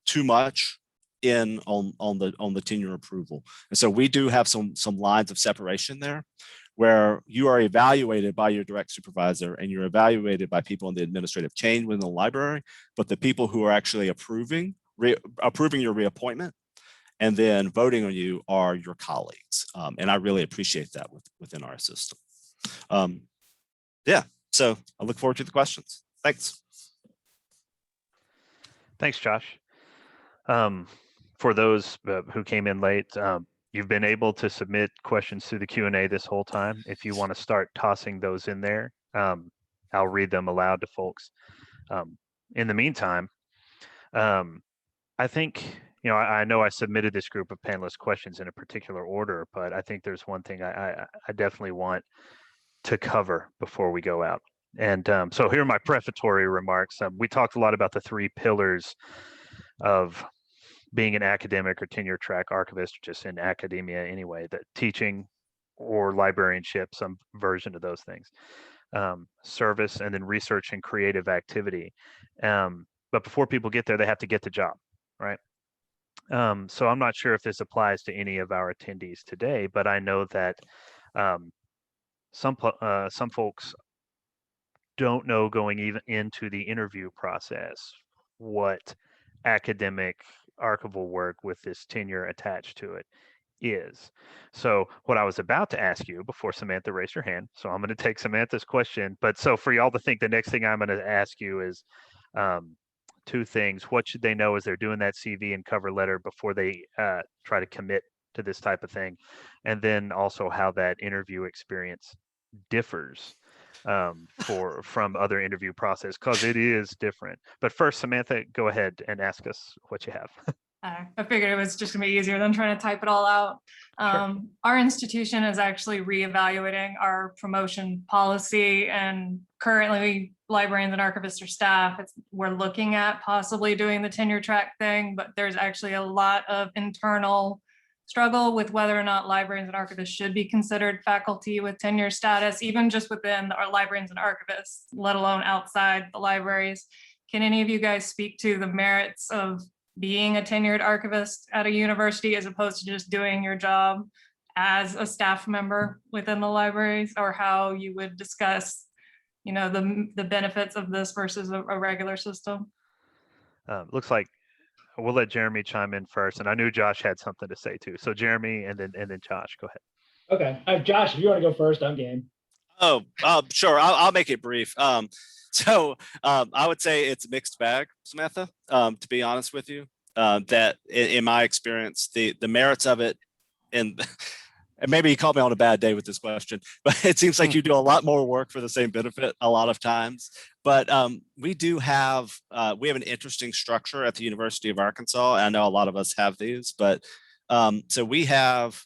too much in on the tenure approval. And so we do have some lines of separation there where you are evaluated by your direct supervisor and you're evaluated by people in the administrative chain within the library, but the people who are actually approving your reappointment and then voting on you are your colleagues. And I really appreciate that within our system. Yeah, so I look forward to the questions. Thanks. Thanks, Josh. For those who came in late, you've been able to submit questions through the Q&A this whole time. If you want to start tossing those in there, I'll read them aloud to folks. In the meantime, I think, I know I submitted this group of panelist questions in a particular order, but I think there's one thing I definitely want to cover before we go out. And so here are my prefatory remarks. We talked a lot about the 3 pillars of being an academic or tenure track archivist, just in academia anyway, that teaching or librarianship, some version of those things, service, and then research and creative activity. But before people get there, they have to get the job, right? So I'm not sure if this applies to any of our attendees today, but I know that some folks don't know going even into the interview process what academic archival work with this tenure attached to it is. So what I was about to ask you before Samantha raised her hand, so I'm going to take Samantha's question, but so for y'all to think, the next thing I'm going to ask you is 2 things. What should they know as they're doing that CV and cover letter before they try to commit to this type of thing? And then also how that interview experience differs from other interview process, because it is different. But first, Samantha, go ahead and ask us what you have. I figured it was just gonna be easier than trying to type it all out. Sure. Our institution is actually reevaluating our promotion policy, and currently librarians and archivists are staff. We're looking at possibly doing the tenure track thing, but there's actually a lot of internal struggle with whether or not librarians and archivists should be considered faculty with tenure status, even just within our librarians and archivists, let alone outside the libraries. Can any of you guys speak to the merits of being a tenured archivist at a university as opposed to just doing your job as a staff member within the libraries, or how you would discuss, the benefits of this versus a regular system? Looks like we'll let Jeremy chime in first, and I knew Josh had something to say too. So Jeremy, and then Josh, go ahead. Okay, Josh, if you want to go first, I'm game. Oh, sure. I'll make it brief. So I would say it's a mixed bag, Samantha, to be honest with you. That in my experience, the merits of it, and maybe you caught me on a bad day with this question, but it seems like you do a lot more work for the same benefit a lot of times. But we have an interesting structure at the University of Arkansas. I know a lot of us have these, but so we have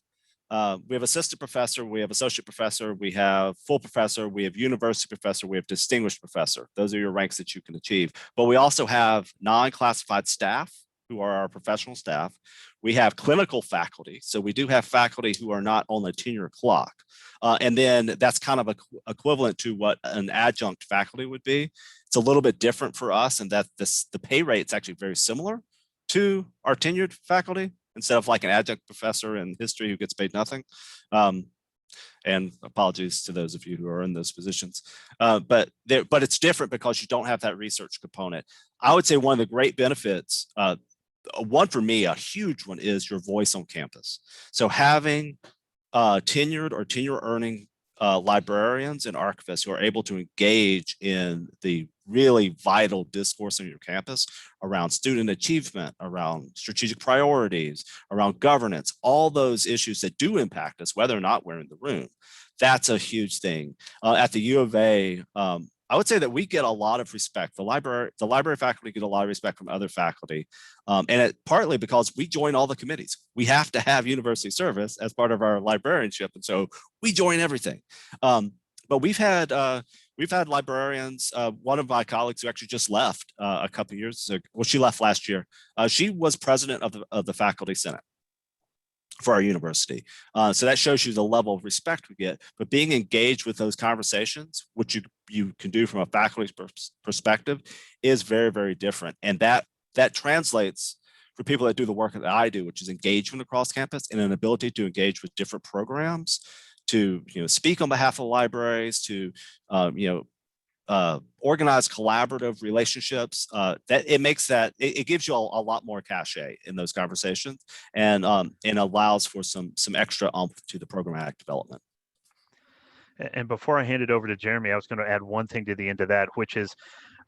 assistant professor, we have associate professor, we have full professor, we have university professor, we have distinguished professor. Those are your ranks that you can achieve. But we also have non-classified staff who are our professional staff. We have clinical faculty. So we do have faculty who are not on the tenure clock. And then that's kind of equivalent to what an adjunct faculty would be. It's a little bit different for us in that the pay rate is actually very similar to our tenured faculty, instead of like an adjunct professor in history who gets paid nothing. And apologies to those of you who are in those positions. But it's different because you don't have that research component. I would say one of the great benefits, one for me, a huge one, is your voice on campus. So having tenured or tenure earning librarians and archivists who are able to engage in the really vital discourse on your campus around student achievement, around strategic priorities, around governance, all those issues that do impact us, whether or not we're in the room. That's a huge thing. At the U of A, I would say that we get a lot of respect. The library faculty get a lot of respect from other faculty. And partly because we join all the committees. We have to have university service as part of our librarianship. And so we join everything. But we've had librarians, one of my colleagues who actually just left a couple of years ago. Well, she left last year. She was president of the faculty senate for our university. So that shows you the level of respect we get, but being engaged with those conversations, which you can do from a faculty perspective, is very, very different. And that translates for people that do the work that I do, which is engagement across campus and an ability to engage with different programs, to speak on behalf of libraries, to organize collaborative relationships. That it gives you a lot more cachet in those conversations, and allows for some extra oomph to the programmatic development. And before I hand it over to Jeremy, I was going to add one thing to the end of that, which is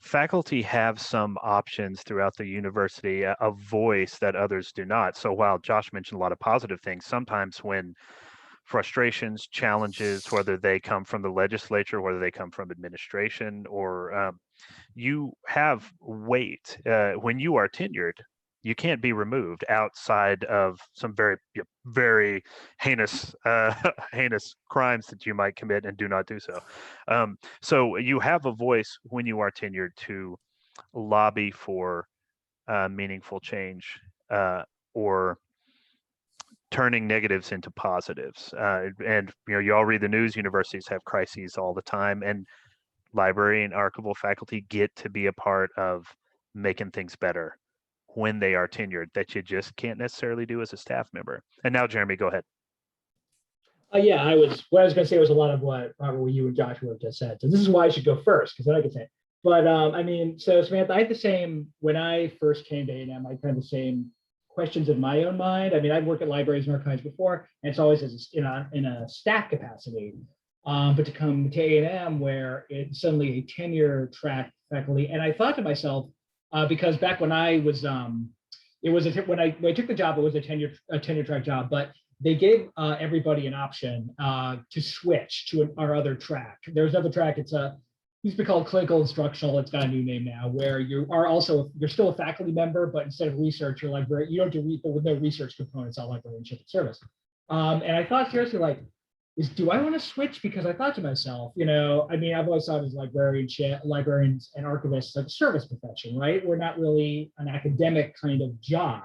faculty have some options throughout the university, a voice that others do not. So while Josh mentioned a lot of positive things, sometimes when frustrations, challenges, whether they come from the legislature, whether they come from administration, or you have weight. When you are tenured, you can't be removed outside of some very, very heinous crimes that you might commit, and do not do so. So you have a voice when you are tenured to lobby for meaningful change, or turning negatives into positives. And you all read the news, universities have crises all the time, and library and archival faculty get to be a part of making things better when they are tenured, that you just can't necessarily do as a staff member. And now, Jeremy, go ahead. Yeah, what I was going to say was a lot of what Robert, what you and Joshua have just said. So this is why I should go first, because then I can say it. But so Samantha, I had the same, when I first came to A&M, I had the same questions in my own mind. I've worked at libraries and archives before, and it's always in a staff capacity. But to come to A&M where it's suddenly a tenure-track faculty, and I thought to myself, because back when I was, when I took the job, it was a tenure-track job, but they gave everybody an option to switch to our other track. There's another track. It used to be called clinical instructional. It's got a new name now, where you're still a faculty member, but instead of research, you're you don't do with no research components on librarianship and service. And I thought seriously, do I want to switch? Because I thought to myself, I've always thought as librarians and archivists like a service profession, right? We're not really an academic kind of job.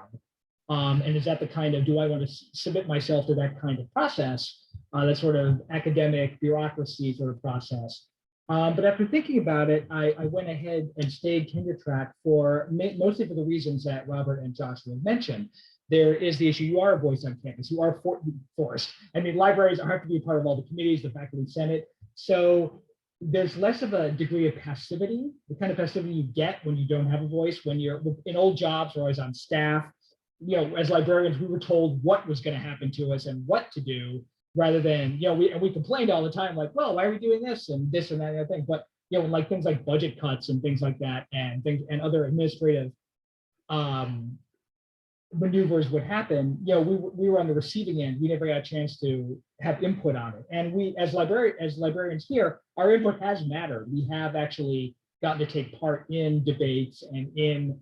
And is that the kind of, do I want to submit myself to that kind of process, that sort of academic bureaucracy sort of process? But after thinking about it, I went ahead and stayed TenureTrack for mostly for the reasons that Robert and Joshua mentioned. There is the issue, you are a voice on campus, you are forced. I mean, libraries have to be a part of all the committees, the faculty senate. So there's less of a degree of passivity, the kind of passivity you get when you don't have a voice, when you're in old jobs or always on staff. You know, as librarians, we were told what was going to happen to us and what to do, rather than, you know, we complained all the time, like, well, why are we doing this and this and that and other thing? But, you know, like things like budget cuts and things like that, and things and other administrative maneuvers would happen, you know, we were on the receiving end. We never got a chance to have input on it. And we, as librarians here, our input has mattered. We have actually gotten to take part in debates and in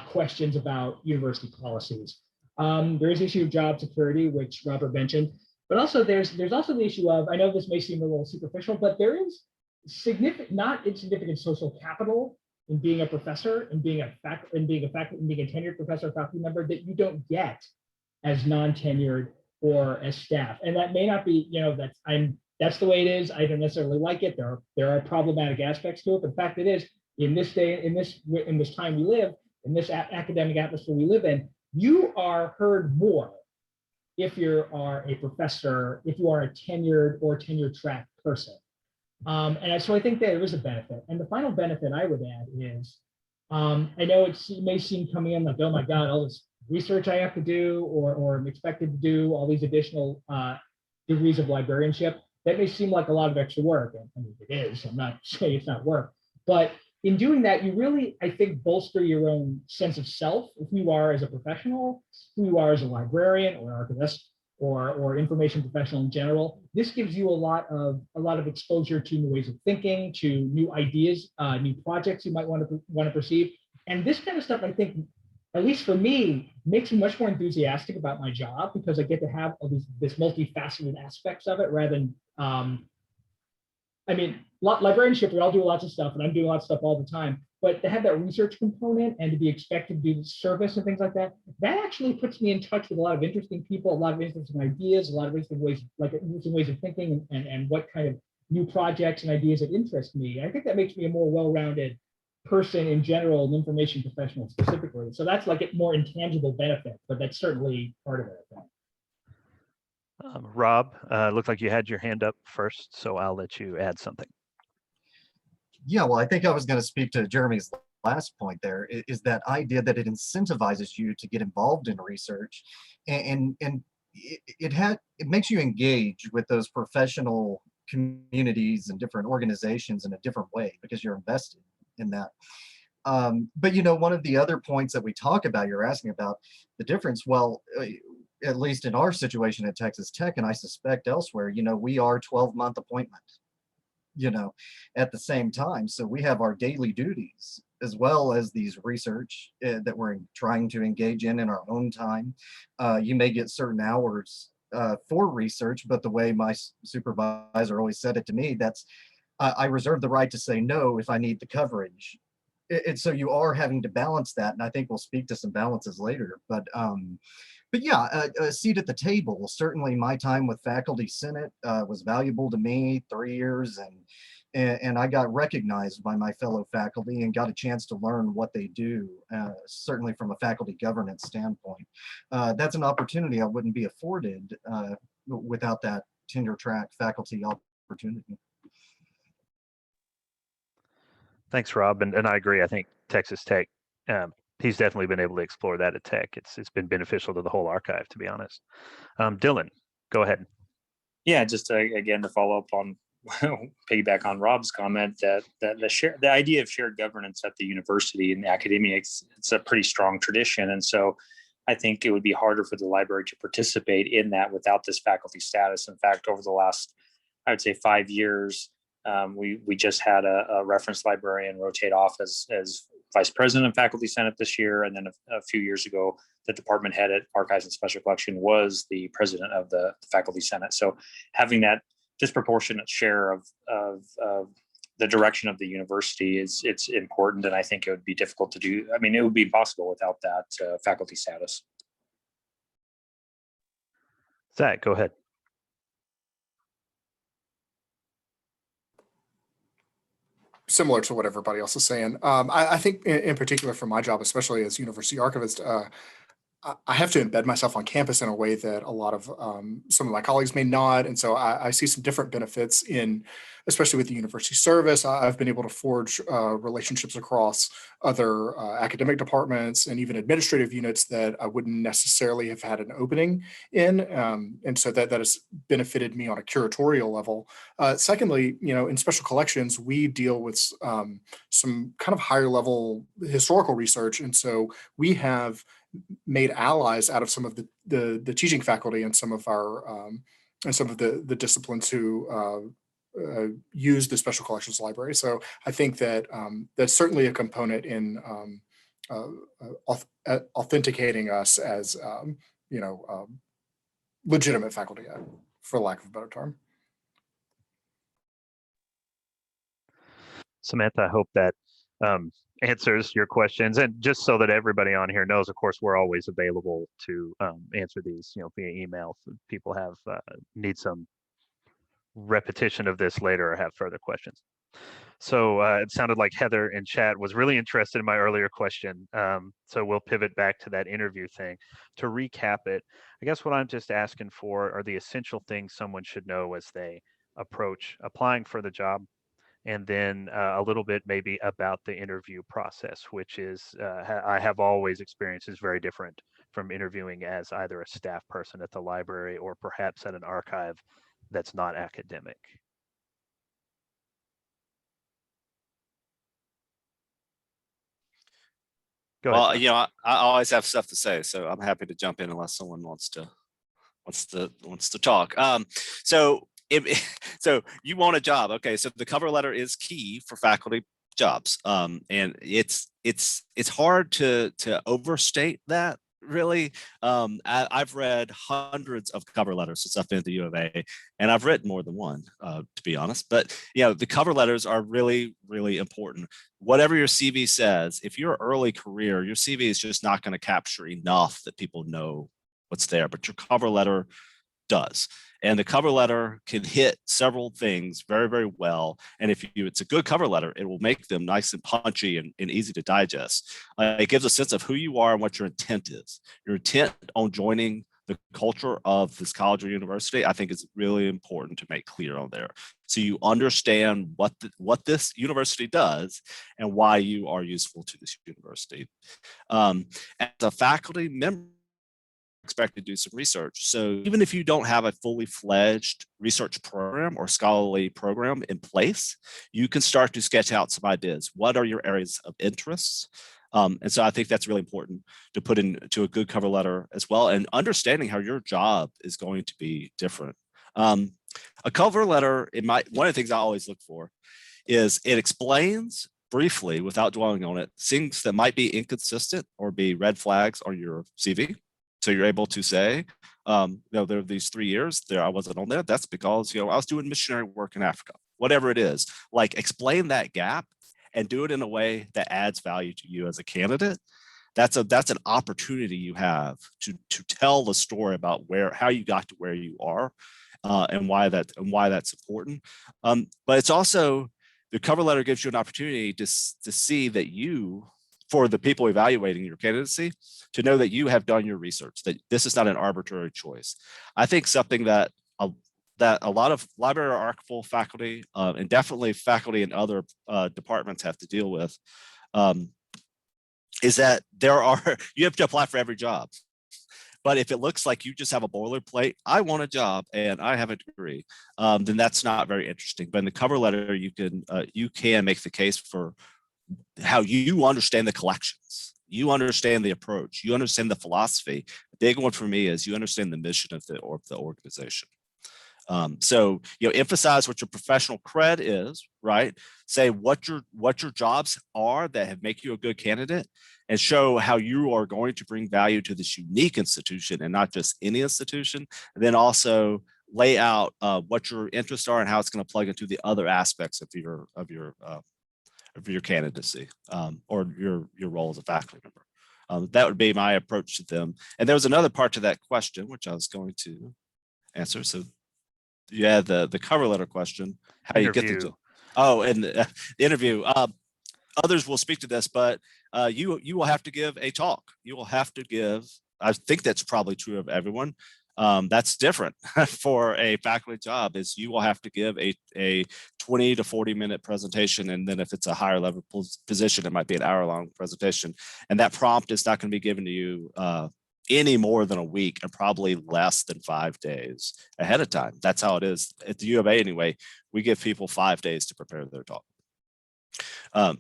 questions about university policies. There is the issue of job security, which Robert mentioned, but also there's also the issue of, I know this may seem a little superficial, but there is significant, not insignificant social capital in being a professor and being a tenured professor or faculty member that you don't get as non-tenured or as staff. And that may not be, you know, that's the way it is. I don't necessarily like it. There are problematic aspects to it, but the fact it is, in this day, in this time we live, in this academic atmosphere we live in, you are heard more if you are a professor, if you are a tenured or tenure-track person. And so I think there is a benefit. And the final benefit I would add is, I know it may seem coming in like, oh my God, all this research I have to do, or I'm expected to do, all these additional degrees of librarianship. That may seem like a lot of extra work. And I mean, it is, I'm not saying it's not work, but in doing that, you really, I think, bolster your own sense of self, who you are as a professional, who you are as a librarian or archivist, or information professional in general. This gives you a lot of exposure to new ways of thinking, to new ideas, new projects you might want to perceive. And this kind of stuff, I think, at least for me, makes me much more enthusiastic about my job, because I get to have all this multifaceted aspects of it, rather than, I mean, librarianship, we all do lots of stuff, and I'm doing lots of stuff all the time, but to have that research component and to be expected to do service and things like that, that actually puts me in touch with a lot of interesting people, a lot of interesting ideas, a lot of interesting ways of thinking, and what kind of new projects and ideas that interest me. I think that makes me a more well-rounded person in general, and information professional specifically. So that's like a more intangible benefit, but that's certainly part of it, I think. Rob, looked like you had your hand up first, so I'll let you add something. Yeah, well, I think I was going to speak to Jeremy's last point there, is that idea that it incentivizes you to get involved in research, and it makes you engage with those professional communities and different organizations in a different way, because you're invested in that. But you know, one of the other points that we talk about, you're asking about the difference. Well, at least in our situation at Texas Tech, and I suspect elsewhere, you know, we are 12-month appointment, you know, at the same time. So we have our daily duties as well as these research that we're trying to engage in our own time. You may get certain hours for research, but the way my supervisor always said it to me, that's, I reserve the right to say no if I need the coverage. So you are having to balance that, and I think we'll speak to some balances later. But yeah, a seat at the table. Certainly my time with Faculty Senate was valuable to me, 3 years, and I got recognized by my fellow faculty and got a chance to learn what they do, certainly from a faculty governance standpoint. That's an opportunity I wouldn't be afforded without that tenure-track faculty opportunity. Thanks, Rob, and I agree. I think Texas Tech, he's definitely been able to explore that at Tech. It's been beneficial to the whole archive, to be honest. Dylan, go ahead. Yeah, just again to follow up on, piggyback on Rob's comment, that the idea of shared governance at the university and academia, it's a pretty strong tradition, and so I think it would be harder for the library to participate in that without this faculty status. In fact, over the last, I would say, 5 years, we just had a reference librarian rotate off as vice president of Faculty Senate this year, and then a few years ago, the department head at Archives and Special Collection was the president of the Faculty Senate. So having that disproportionate share of the direction of the university it's important, and I think it would be difficult to do. I mean, it would be impossible without that faculty status. Zach, go ahead. Similar to what everybody else is saying. I think in particular for my job, especially as university archivist, I have to embed myself on campus in a way that a lot of some of my colleagues may not. And so I see some different benefits in, especially with the university service. I've been able to forge relationships across other academic departments and even administrative units that I wouldn't necessarily have had an opening in. And so that has benefited me on a curatorial level. Secondly, in special collections, we deal with some kind of higher level historical research. And so we have made allies out of some of the teaching faculty and some of our and some of the disciplines who use the special collections library. So I think that that's certainly a component in authenticating us as legitimate faculty, for lack of a better term. Samantha, I hope that answers your questions. And just so that everybody on here knows, of course, we're always available to answer these, via email. If people have need some repetition of this later or have further questions. So it sounded like Heather in chat was really interested in my earlier question. So we'll pivot back to that interview thing. To recap it, I guess what I'm just asking for are the essential things someone should know as they approach applying for the job, and then a little bit maybe about the interview process, which is, I have always experienced is very different from interviewing as either a staff person at the library or perhaps at an archive that's not academic. Go ahead. Well, I always have stuff to say, so I'm happy to jump in unless someone wants to talk. So you want a job. Okay, so the cover letter is key for faculty jobs. And it's hard to overstate that, really. I've read hundreds of cover letters since I've been at the U of A, and I've written more than one, to be honest. But the cover letters are really, really important. Whatever your CV says, if you're early career, your CV is just not going to capture enough that people know what's there, but your cover letter does. And the cover letter can hit several things very, very well. And if it's a good cover letter, it will make them nice and punchy and easy to digest. It gives a sense of who you are and what your intent is. Your intent on joining the culture of this college or university, I think is really important to make clear on there. So you understand what this university does and why you are useful to this university. As a faculty member, expected to do some research. So even if you don't have a fully fledged research program or scholarly program in place, you can start to sketch out some ideas. What are your areas of interest? And so I think that's really important to put into a good cover letter as well, and understanding how your job is going to be different. A cover letter, one of the things I always look for is it explains briefly, without dwelling on it, things that might be inconsistent or be red flags on your CV. So you're able to say, there are these 3 years there I wasn't on there. That's because I was doing missionary work in Africa. Whatever it is, like explain that gap and do it in a way that adds value to you as a candidate. That's an opportunity you have to tell the story about how you got to where you are, and why that's important. But it's also, the cover letter gives you an opportunity to see that for the people evaluating your candidacy, to know that you have done your research, that this is not an arbitrary choice. I think something that a lot of library or archival faculty, and definitely faculty in other departments have to deal with, is that you have to apply for every job. But if it looks like you just have a boilerplate, I want a job and I have a degree, then that's not very interesting. But in the cover letter, you can make the case for how you understand the collections, you understand the approach, you understand the philosophy. The big one for me is you understand the mission of the organization. So emphasize what your professional cred is, right? Say what your jobs are that make you a good candidate, and show how you are going to bring value to this unique institution and not just any institution. And then also lay out what your interests are and how it's going to plug into the other aspects of your candidacy, or your role as a faculty member. That would be my approach to them. And there was another part to that question, which I was going to answer. So yeah, the cover letter question, how you get the Interview. oh, and the interview. Others will speak to this, but you will have to give a talk. You will have to give. I think that's probably true of everyone. That's different for a faculty job. Is you will have to give a 20 to 40-minute presentation, and then if it's a higher level position, it might be an hour-long presentation. And that prompt is not going to be given to you any more than a week, and probably less than 5 days ahead of time. That's how it is at the U of A anyway. We give people 5 days to prepare their talk. And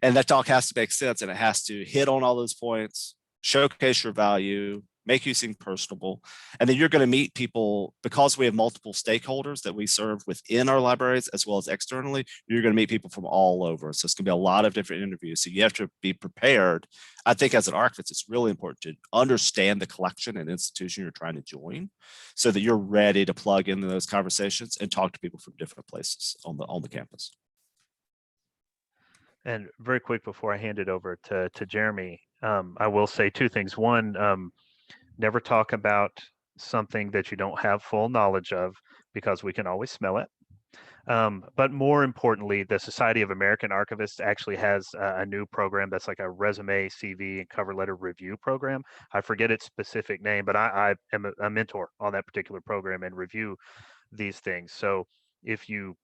that talk has to make sense, and it has to hit on all those points, showcase your value, make you seem personable. And then you're going to meet people, because we have multiple stakeholders that we serve within our libraries as well as externally. You're going to meet people from all over. So it's going to be a lot of different interviews. So you have to be prepared. I think as an archivist, it's really important to understand the collection and institution you're trying to join, so that you're ready to plug into those conversations and talk to people from different places on the campus. And very quick before I hand it over to Jeremy, I will say two things. One, never talk about something that you don't have full knowledge of, because we can always smell it. But more importantly, the Society of American Archivists actually has a new program that's like a resume, CV, and cover letter review program. I forget its specific name, but I am a mentor on that particular program and review these things. So if you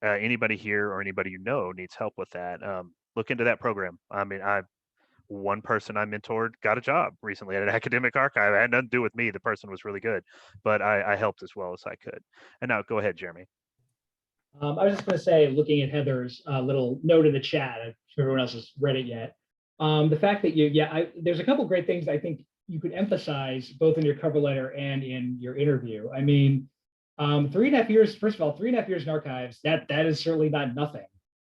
anybody here or anybody you know needs help with that, look into that program. I mean, one person I mentored got a job recently at an academic archive. It had nothing to do with me. The person was really good, but I helped as well as I could. And now go ahead, Jeremy. I was just going to say, looking at Heather's little note in the chat, I'm sure everyone else has read it yet. The fact that there's a couple great things I think you could emphasize both in your cover letter and in your interview. I mean, 3.5 years, first of all, 3.5 years in archives, that is certainly not nothing.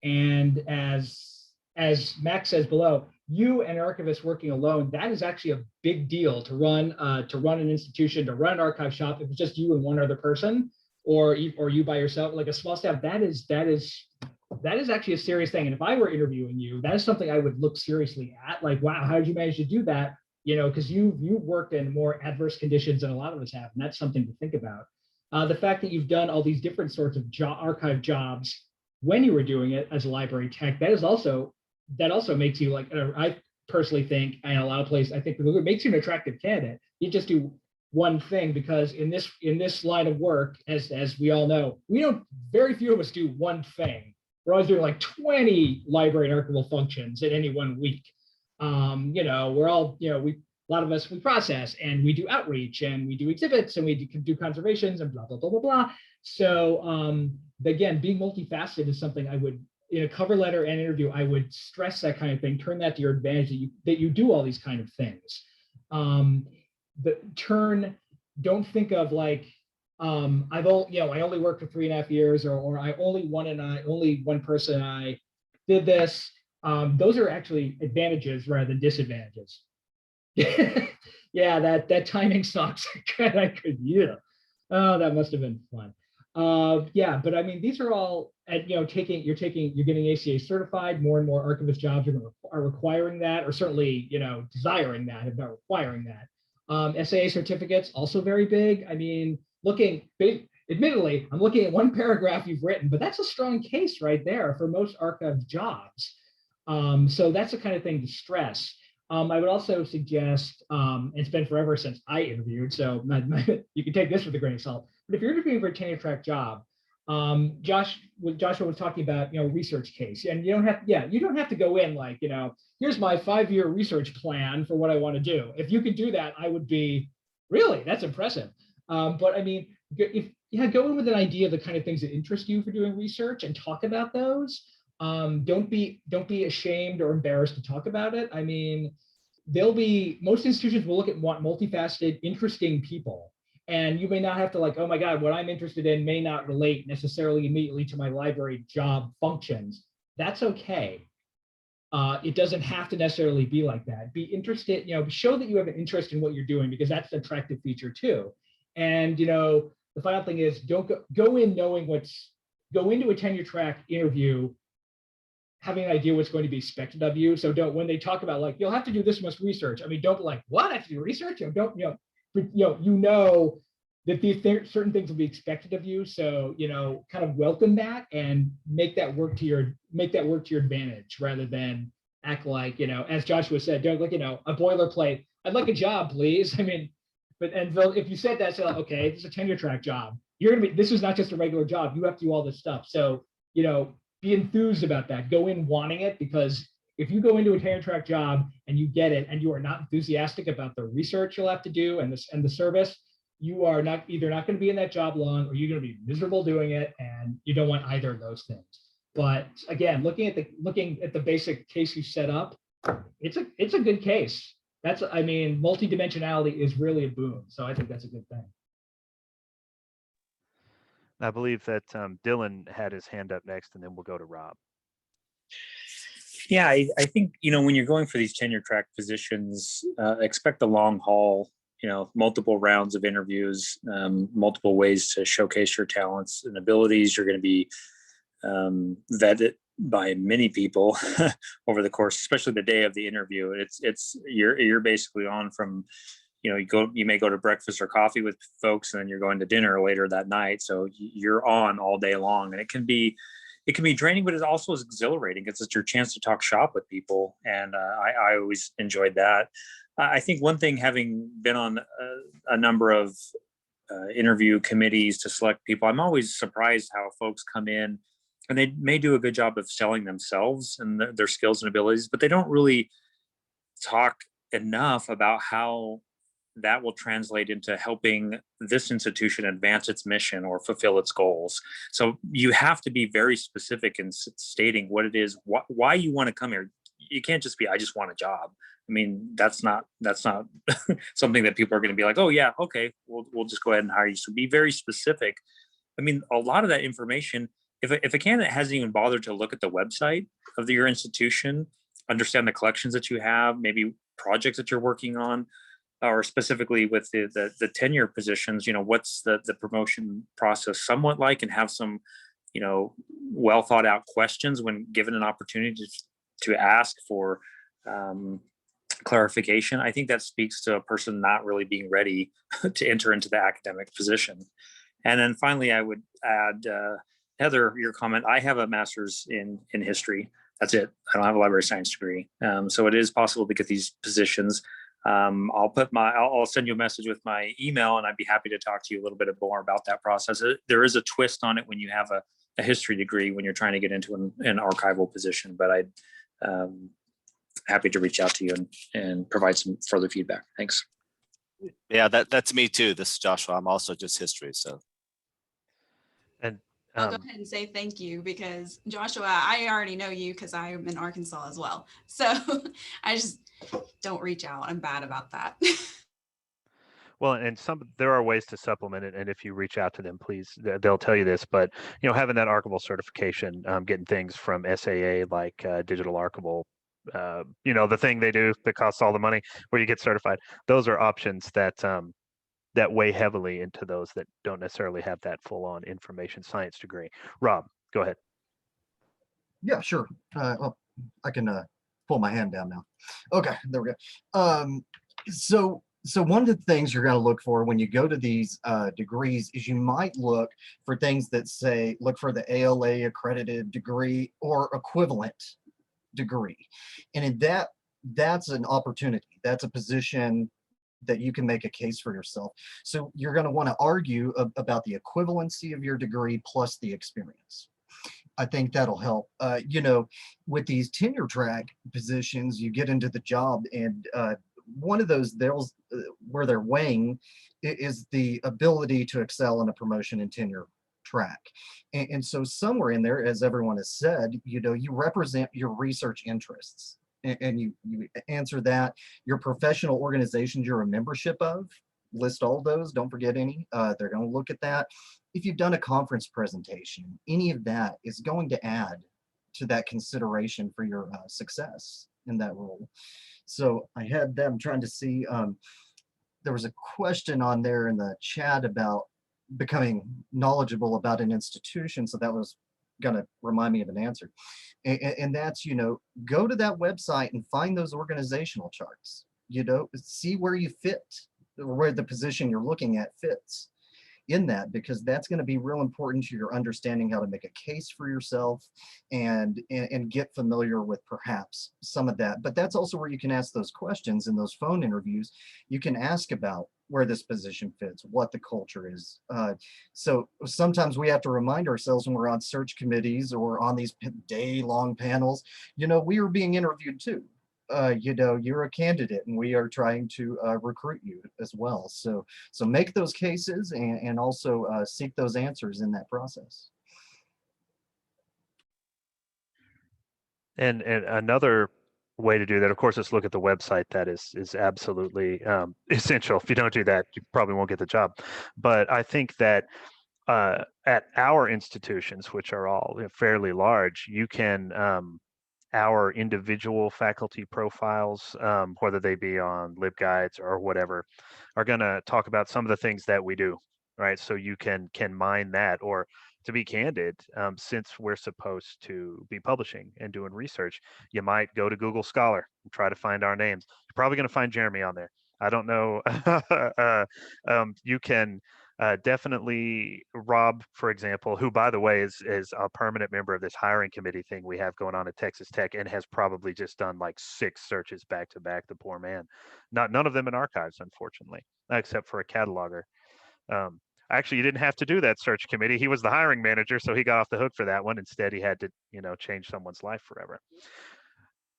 And as Max says below, you and archivists working alone, that is actually a big deal to run an institution, to run an archive shop. If it's just you and one other person, or you by yourself, like a small staff, that is actually a serious thing. And if I were interviewing you, that is something I would look seriously at. Like, wow, how did you manage to do that? You know, because you've worked in more adverse conditions than a lot of us have, and that's something to think about. The fact that you've done all these different sorts of archive jobs when you were doing it as a library tech, that also makes you, like, I personally think, and a lot of places, I think it makes you an attractive candidate. You just do one thing, because in this line of work, as we all know, very few of us do one thing. We're always doing like 20 library and archival functions in any one week. We're all, a lot of us, we process and we do outreach and we do exhibits and we do conservations and blah, blah, blah, blah, blah. So again, being multifaceted is something I would, in a cover letter and interview, I would stress that kind of thing, turn that to your advantage, that you do all these kind of things. Don't think of like, I only worked for 3.5 years, or I only one person and I did this. Those are actually advantages rather than disadvantages. Yeah, that timing sucks. Oh, that must have been fun. Yeah, but I mean, these are all you're getting ACA certified. More and more archivist jobs are requiring that, or certainly desiring that, if not requiring that. SAA certificates also very big. I mean, admittedly, I'm looking at one paragraph you've written, but that's a strong case right there for most archive jobs. So that's the kind of thing to stress. I would also suggest, it's been forever since I interviewed, so you can take this with a grain of salt, but if you're interviewing for a tenure-track job, Joshua was talking about, research case, and you don't have to go in like, here's my 5-year research plan for what I want to do. If you could do that, I would be, really, that's impressive. But I mean, go in with an idea of the kind of things that interest you for doing research and talk about those. Don't be ashamed or embarrassed to talk about it. I mean, most institutions will want multifaceted, interesting people. And you may not have to like, oh my God, what I'm interested in may not relate necessarily immediately to my library job functions. That's okay. It doesn't have to necessarily be like that. Be interested, show that you have an interest in what you're doing, because that's an attractive feature too. And the final thing is, don't go into a tenure track interview having an idea what's going to be expected of you. So when they talk about like, you'll have to do this much research, I mean, don't be like, what? I have to do research? that certain things will be expected of you. So, you know, kind of welcome that and make that work to your advantage, rather than act like, you know, as Joshua said, don't look, you know, a boilerplate. I'd like a job, please. I mean, and so if you said that, say, like, okay, this is a tenure track job. This is not just a regular job. You have to do all this stuff. So, you know, be enthused about that. Go in wanting it, because if you go into a tenure track job and you get it and you are not enthusiastic about the research you'll have to do and the service, you are either not going to be in that job long, or you're going to be miserable doing it, and you don't want either of those things. But again, looking at the basic case you set up, it's a good case. I mean, multidimensionality is really a boon. So I think that's a good thing. I believe that Dylan had his hand up next, and then we'll go to Rob. Yeah, I think, you know, when you're going for these tenure track positions, expect the long haul, you know, multiple rounds of interviews, multiple ways to showcase your talents and abilities. You're going to be vetted by many people over the course, especially the day of the interview. You're basically on from, you know, you may go to breakfast or coffee with folks, and then you're going to dinner later that night. So you're on all day long, and it can be draining, but it also is exhilarating because it's your chance to talk shop with people. And I always enjoyed that. I think one thing, having been on a number of interview committees to select people, I'm always surprised how folks come in and they may do a good job of selling themselves and their skills and abilities, but they don't really talk enough about how that will translate into helping this institution advance its mission or fulfill its goals. So you have to be very specific in stating what it is, why you want to come here. You can't just be, I just want a job. I mean, that's not something that people are going to be like, oh yeah, okay, we'll just go ahead and hire you. So be very specific. I mean, a lot of that information, if a candidate hasn't even bothered to look at the website of your institution, understand the collections that you have, maybe projects that you're working on, or specifically with the tenure positions, you know, what's the promotion process somewhat like, and have some, you know, well thought out questions when given an opportunity to ask for clarification. I think that speaks to a person not really being ready to enter into the academic position. And then finally, I would add, Heather, your comment, I have a master's in history. That's it. I don't have a library science degree. So it is possible to get these positions. I'll send you a message with my email, and I'd be happy to talk to you a little bit more about that process. There is a twist on it when you have a history degree, when you're trying to get into an archival position, but I'd happy to reach out to you and provide some further feedback. Thanks. Yeah, that's me too. This is Joshua. I'm also just history. So. And I'll go ahead and say thank you, because Joshua, I already know you because I'm in Arkansas as well. So I just don't reach out. I'm bad about that. Well, and there are ways to supplement it, and if you reach out to them, please, they'll tell you this. But you know, having that archival certification, getting things from SAA like digital archival, you know, the thing they do that costs all the money, where you get certified. Those are options that that weigh heavily into those that don't necessarily have that full-on information science degree. Rob, go ahead. Yeah, sure. Well, I can pull my hand down now. Okay, there we go. So one of the things you're going to look for when you go to these degrees is you might look for things that say, look for the ALA accredited degree or equivalent degree. And in that's an opportunity. That's a position that you can make a case for yourself. So you're going to want to argue about the equivalency of your degree plus the experience. I think that'll help. You know, with these tenure track positions, you get into the job, and one of those where they're weighing is the ability to excel in a promotion and tenure track. And so somewhere in there, as everyone has said, you know, you represent your research interests, and you answer that. Your professional organizations you're a membership of, list all those, don't forget any. They're going to look at that. If you've done a conference presentation, any of that is going to add to that consideration for your success in that role. So I had them trying to see, there was a question on there in the chat about becoming knowledgeable about an institution. So that was going to remind me of an answer. And that's, you know, go to that website and find those organizational charts, you know, see where you fit, where the position you're looking at fits. in that, because that's going to be real important to your understanding how to make a case for yourself and get familiar with perhaps some of that. But that's also where you can ask those questions in those phone interviews. You can ask about where this position fits, what the culture is. So sometimes we have to remind ourselves when we're on search committees or on these day-long panels, you know, we are being interviewed too. You know, you're a candidate and we are trying to recruit you as well. So make those cases and also seek those answers in that process. And another way to do that, of course, is look at the website. That is absolutely essential. If you don't do that, you probably won't get the job. But I think that at our institutions, which are all fairly large, you can our individual faculty profiles, whether they be on LibGuides or whatever, are going to talk about some of the things that we do, right? So you can mine that, or to be candid, since we're supposed to be publishing and doing research, you might go to Google Scholar and try to find our names. You're probably going to find Jeremy on there. I don't know. You can definitely Rob, for example, who, by the way, is a permanent member of this hiring committee thing we have going on at Texas Tech, and has probably just done like 6 searches back to back. The poor man. None of them in archives, unfortunately, except for a cataloger. Actually, you didn't have to do that search committee. He was the hiring manager, so he got off the hook for that one. Instead, he had to, change someone's life forever.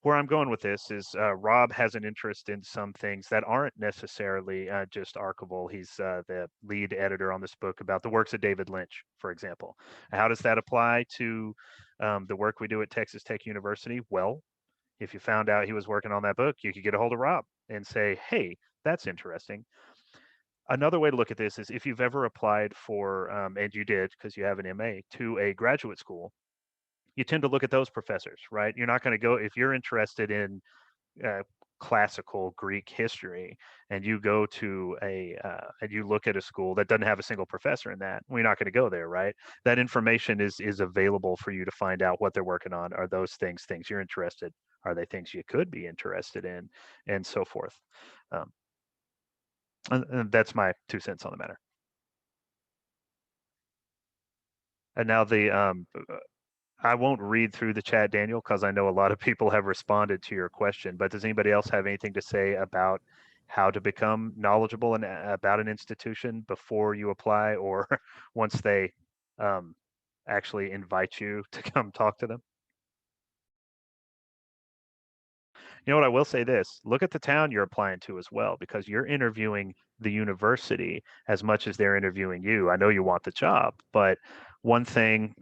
Where I'm going with this is Rob has an interest in some things that aren't necessarily just archival. He's the lead editor on this book about the works of David Lynch, for example. How does that apply to the work we do at Texas Tech University? Well, if you found out he was working on that book, you could get a hold of Rob and say, hey, that's interesting. Another way to look at this is if you've ever applied for, and you did because you have an MA, to a graduate school, you tend to look at those professors, right? You're not going to go, if you're interested in classical Greek history and you go to and you look at a school that doesn't have a single professor in that, we're not going to go there, right? That information is available for you to find out what they're working on. Are those things you're interested? Are they things you could be interested in, and so forth? And that's my 2 cents on the matter. And now I won't read through the chat, Daniel, because I know a lot of people have responded to your question, but does anybody else have anything to say about how to become knowledgeable about an institution before you apply, or once they actually invite you to come talk to them? You know what, I will say this, look at the town you're applying to as well, because you're interviewing the university as much as they're interviewing you. I know you want the job, but one thing,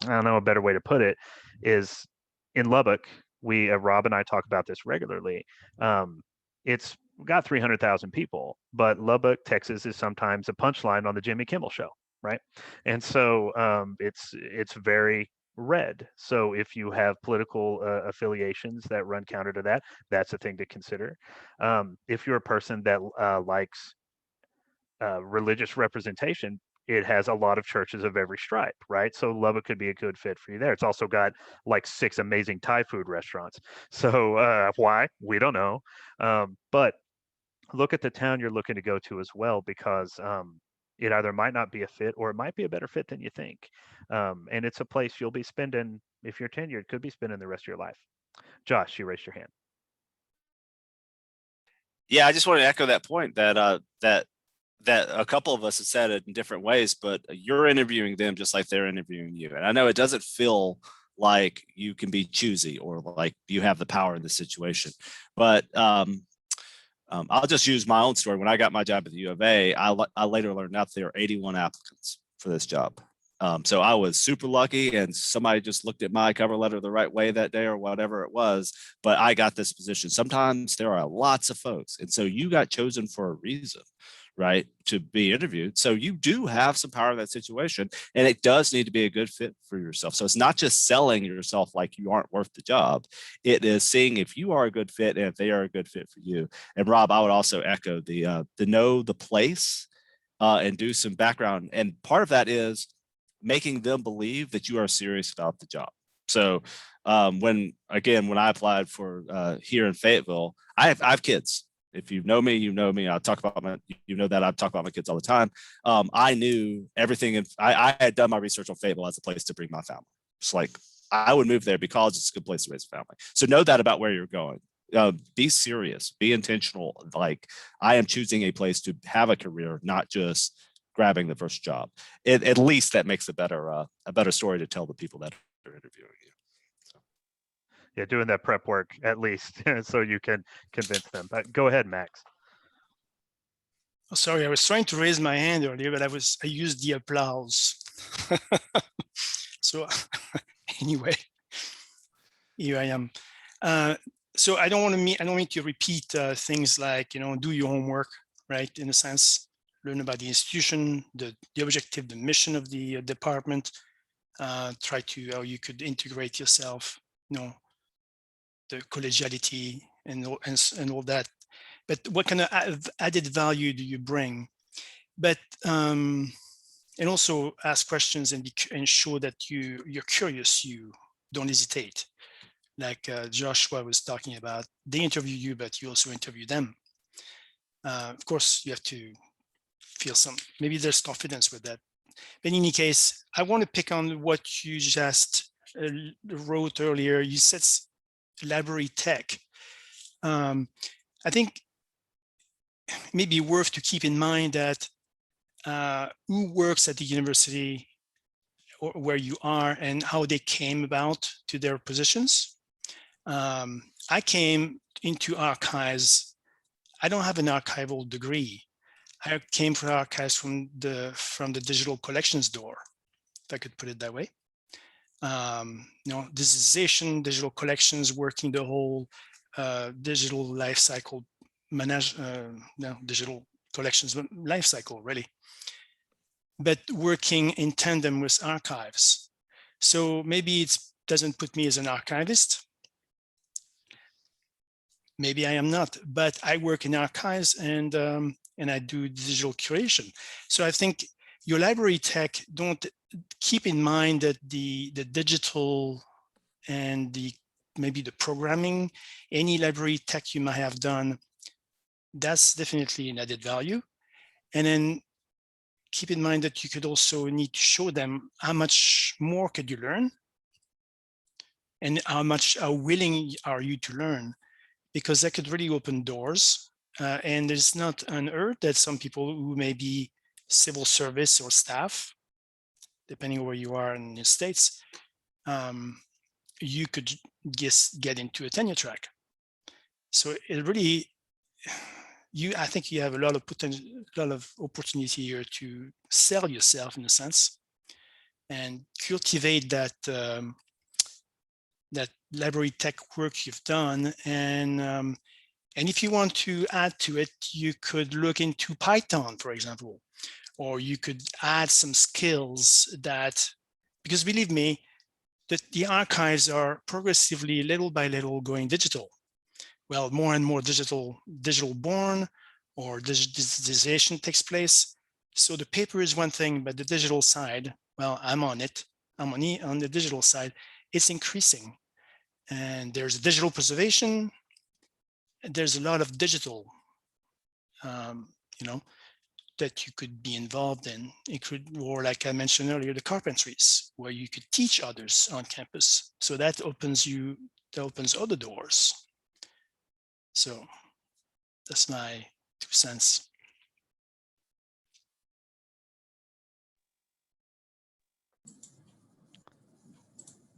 I don't know a better way to put it, is in Lubbock, we, Rob and I talk about this regularly. It's got 300,000 people, but Lubbock, Texas is sometimes a punchline on the Jimmy Kimmel show, right? And so it's very red. So if you have political affiliations that run counter to that, that's a thing to consider. If you're a person that likes religious representation, it has a lot of churches of every stripe, right? So Lubbock could be a good fit for you there. It's also got like 6 amazing Thai food restaurants. So why? We don't know. But look at the town you're looking to go to as well, because it either might not be a fit or it might be a better fit than you think. And it's a place you'll be spending, if you're tenured, could be spending the rest of your life. Josh, you raised your hand. Yeah, I just want to echo that point that that a couple of us have said it in different ways, but you're interviewing them just like they're interviewing you. And I know it doesn't feel like you can be choosy or like you have the power in the situation, but I'll just use my own story. When I got my job at the U of A, I later learned out there were 81 applicants for this job. So I was super lucky, and somebody just looked at my cover letter the right way that day or whatever it was, but I got this position. Sometimes there are lots of folks, and so you got chosen for a reason, right, to be interviewed. So you do have some power in that situation, and it does need to be a good fit for yourself. So it's not just selling yourself like you aren't worth the job. It is seeing if you are a good fit and if they are a good fit for you. And Rob, I would also echo the know the place and do some background. And part of that is making them believe that you are serious about the job. So when I applied for here in Fayetteville, I have kids. If you know me, you know me. I talk about I talk about my kids all the time. I knew everything. I had done my research on Fayetteville as a place to bring my family. It's like, I would move there because it's a good place to raise a family. So know that about where you're going. Be serious, be intentional. Like, I am choosing a place to have a career, not just grabbing the first job. At least that makes a better story to tell the people that are interviewing you. Yeah, doing that prep work at least so you can convince them. But go ahead, Max. Oh, sorry, I was trying to raise my hand earlier, but I used the applause. So anyway, here I am. So I don't mean to repeat things like, do your homework, right? In a sense, learn about the institution, the objective, the mission of the department. Try to how you could integrate yourself, the collegiality and all that. But what kind of added value do you bring? But and also ask questions and show that you're curious. You don't hesitate. Like Joshua was talking about, they interview you, but you also interview them. Of course, you have to feel maybe there's confidence with that. But in any case, I want to pick on what you just wrote earlier. You said library tech. I think it may be worth to keep in mind that who works at the university or where you are and how they came about to their positions. I came into archives. I don't have an archival degree. I came from archives from the digital collections door, if I could put it that way. Digitization, digital collections, working the whole digital life cycle, digital collections life cycle, really. But working in tandem with archives. So maybe it doesn't put me as an archivist. Maybe I am not, but I work in archives and I do digital curation. So I think your library tech, don't keep in mind that the digital and maybe the programming, any library tech you might have done, that's definitely an added value. And then keep in mind that you could also need to show them how much more could you learn and how willing are you to learn, because that could really open doors. And it's not unearthed that some people who may be civil service or staff, depending on where you are in the States, you could get into a tenure track. So it really, I think you have a lot of potential, a lot of opportunity here to sell yourself in a sense and cultivate that that library tech work you've done. And if you want to add to it, you could look into Python, for example, or you could add some skills that, because believe me, that the archives are progressively, little by little, going digital. Well, more and more digital born, or digitization takes place. So the paper is one thing, but the digital side, well, I'm on it. I'm on the digital side. It's increasing. And there's digital preservation. There's a lot of digital, that you could be involved in. It could, or like I mentioned earlier, the carpentries, where you could teach others on campus. So that opens other doors. So that's my 2 cents.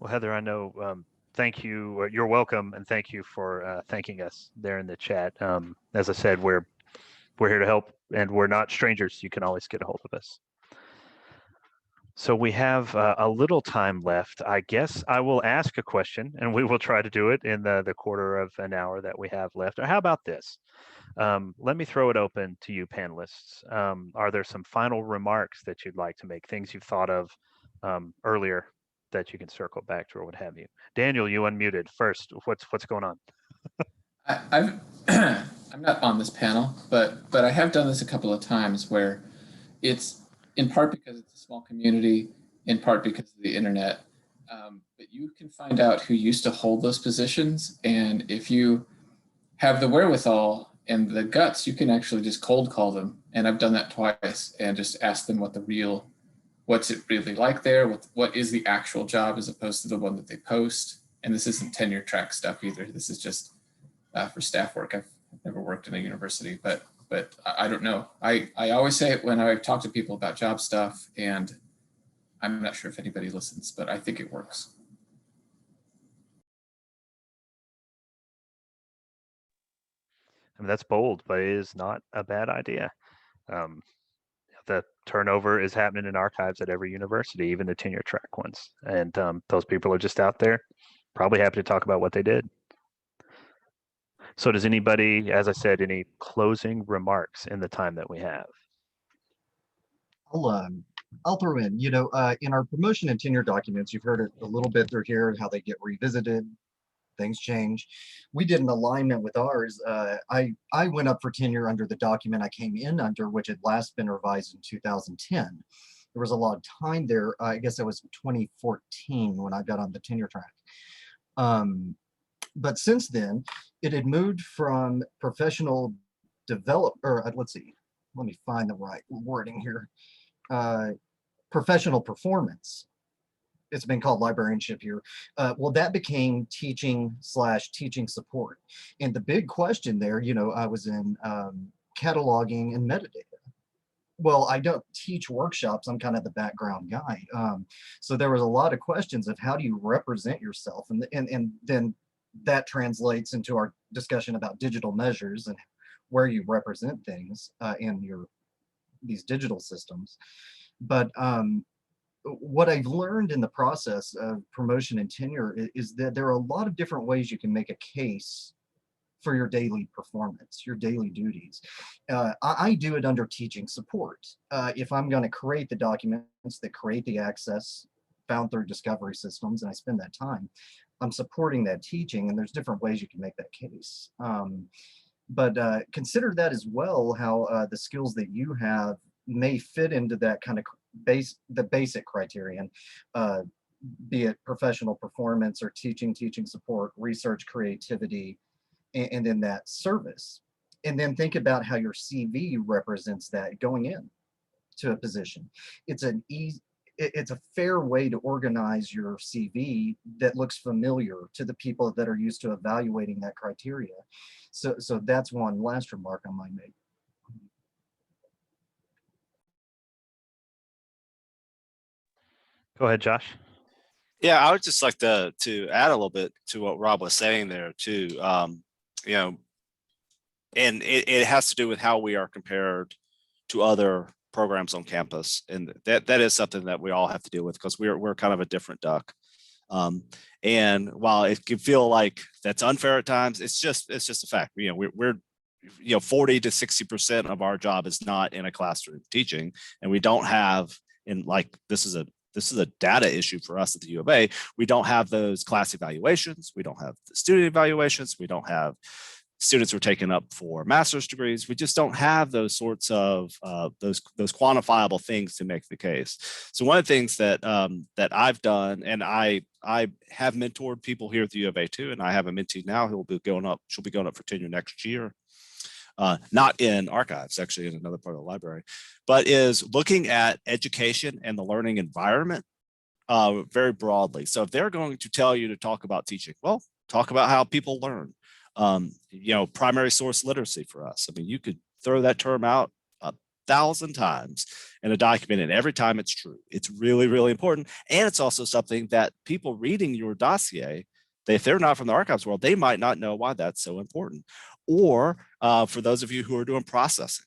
Well, Heather, I know, thank you. You're welcome, and thank you for thanking us there in the chat. As I said, we're here to help, and we're not strangers. You can always get a hold of us. So we have a little time left. I guess I will ask a question, and we will try to do it in the quarter of an hour that we have left. Or how about this? Let me throw it open to you panelists. Are there some final remarks that you'd like to make, things you've thought of earlier that you can circle back to, or what have you? Daniel, you unmuted first. What's going on? I'm not on this panel, but I have done this a couple of times where it's in part because it's a small community, in part because of the internet. But you can find out who used to hold those positions, and if you have the wherewithal and the guts, you can actually just cold call them. And I've done that twice and just ask them what's it really like there? What is the actual job as opposed to the one that they post? And this isn't tenure track stuff either. This is just for staff work. I've never worked in a university, but I don't know. I always say it when I talk to people about job stuff, and I'm not sure if anybody listens, but I think it works. I mean, that's bold, but it is not a bad idea. The turnover is happening in archives at every university, even the tenure track ones. And those people are just out there, probably happy to talk about what they did. So does anybody, as I said, any closing remarks in the time that we have? I'll throw in, in our promotion and tenure documents, you've heard it a little bit through here, how they get revisited, things change. We did an alignment with ours. I went up for tenure under the document I came in under, which had last been revised in 2010. There was a lot of time there. I guess it was 2014 when I got on the tenure track. But since then, it had moved from professional let's see, let me find the right wording here. Professional performance. It's been called librarianship here. Well, that became teaching/teaching support. And the big question there, I was in cataloging and metadata. Well, I don't teach workshops. I'm kind of the background guy. So there was a lot of questions of how do you represent yourself? And then that translates into our discussion about digital measures and where you represent things in these digital systems. But what I've learned in the process of promotion and tenure is that there are a lot of different ways you can make a case for your daily performance, your daily duties. I do it under teaching support. If I'm going to create the documents that create the access found through discovery systems, and I spend that time, I'm supporting that teaching, and there's different ways you can make that case. But consider that as well, how the skills that you have may fit into that kind of the basic criterion, be it professional performance or teaching support, research, creativity, and then that service. And then think about how your CV represents that going in to a position. It's a fair way to organize your CV that looks familiar to the people that are used to evaluating that criteria. So that's one last remark I might make. Go ahead, Josh. Yeah, I would just like to add a little bit to what Rob was saying there too. And it has to do with how we are compared to other programs on campus, and that is something that we all have to deal with because we're kind of a different duck. And while it can feel like that's unfair at times, it's just a fact. We're 40 to 60% of our job is not in a classroom teaching, and we don't have this is a data issue for us at the U of A. We don't have those class evaluations. We don't have the student evaluations. We don't have students who are taken up for master's degrees. We just don't have those sorts of those quantifiable things to make the case. So one of the things that I've done, and I have mentored people here at the U of A too, and I have a mentee now who will be going up. She'll be going up for tenure next year. Not in archives, actually in another part of the library, but is looking at education and the learning environment very broadly. So if they're going to tell you to talk about teaching, well, talk about how people learn. Primary source literacy for us. I mean, you could throw that term out 1,000 times in a document, and every time it's true. It's really, really important. And it's also something that people reading your dossier, if they're not from the archives world, they might not know why that's so important. Or for those of you who are doing processing.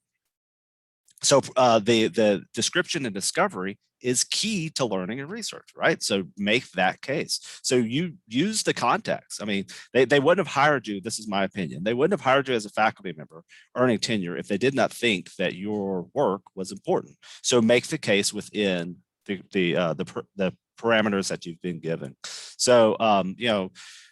So the description and discovery is key to learning and research, right? So make that case. So you use the context. I mean, they wouldn't have hired you, this is my opinion, they wouldn't have hired you as a faculty member earning tenure if they did not think that your work was important. So make the case within the parameters that you've been given. So,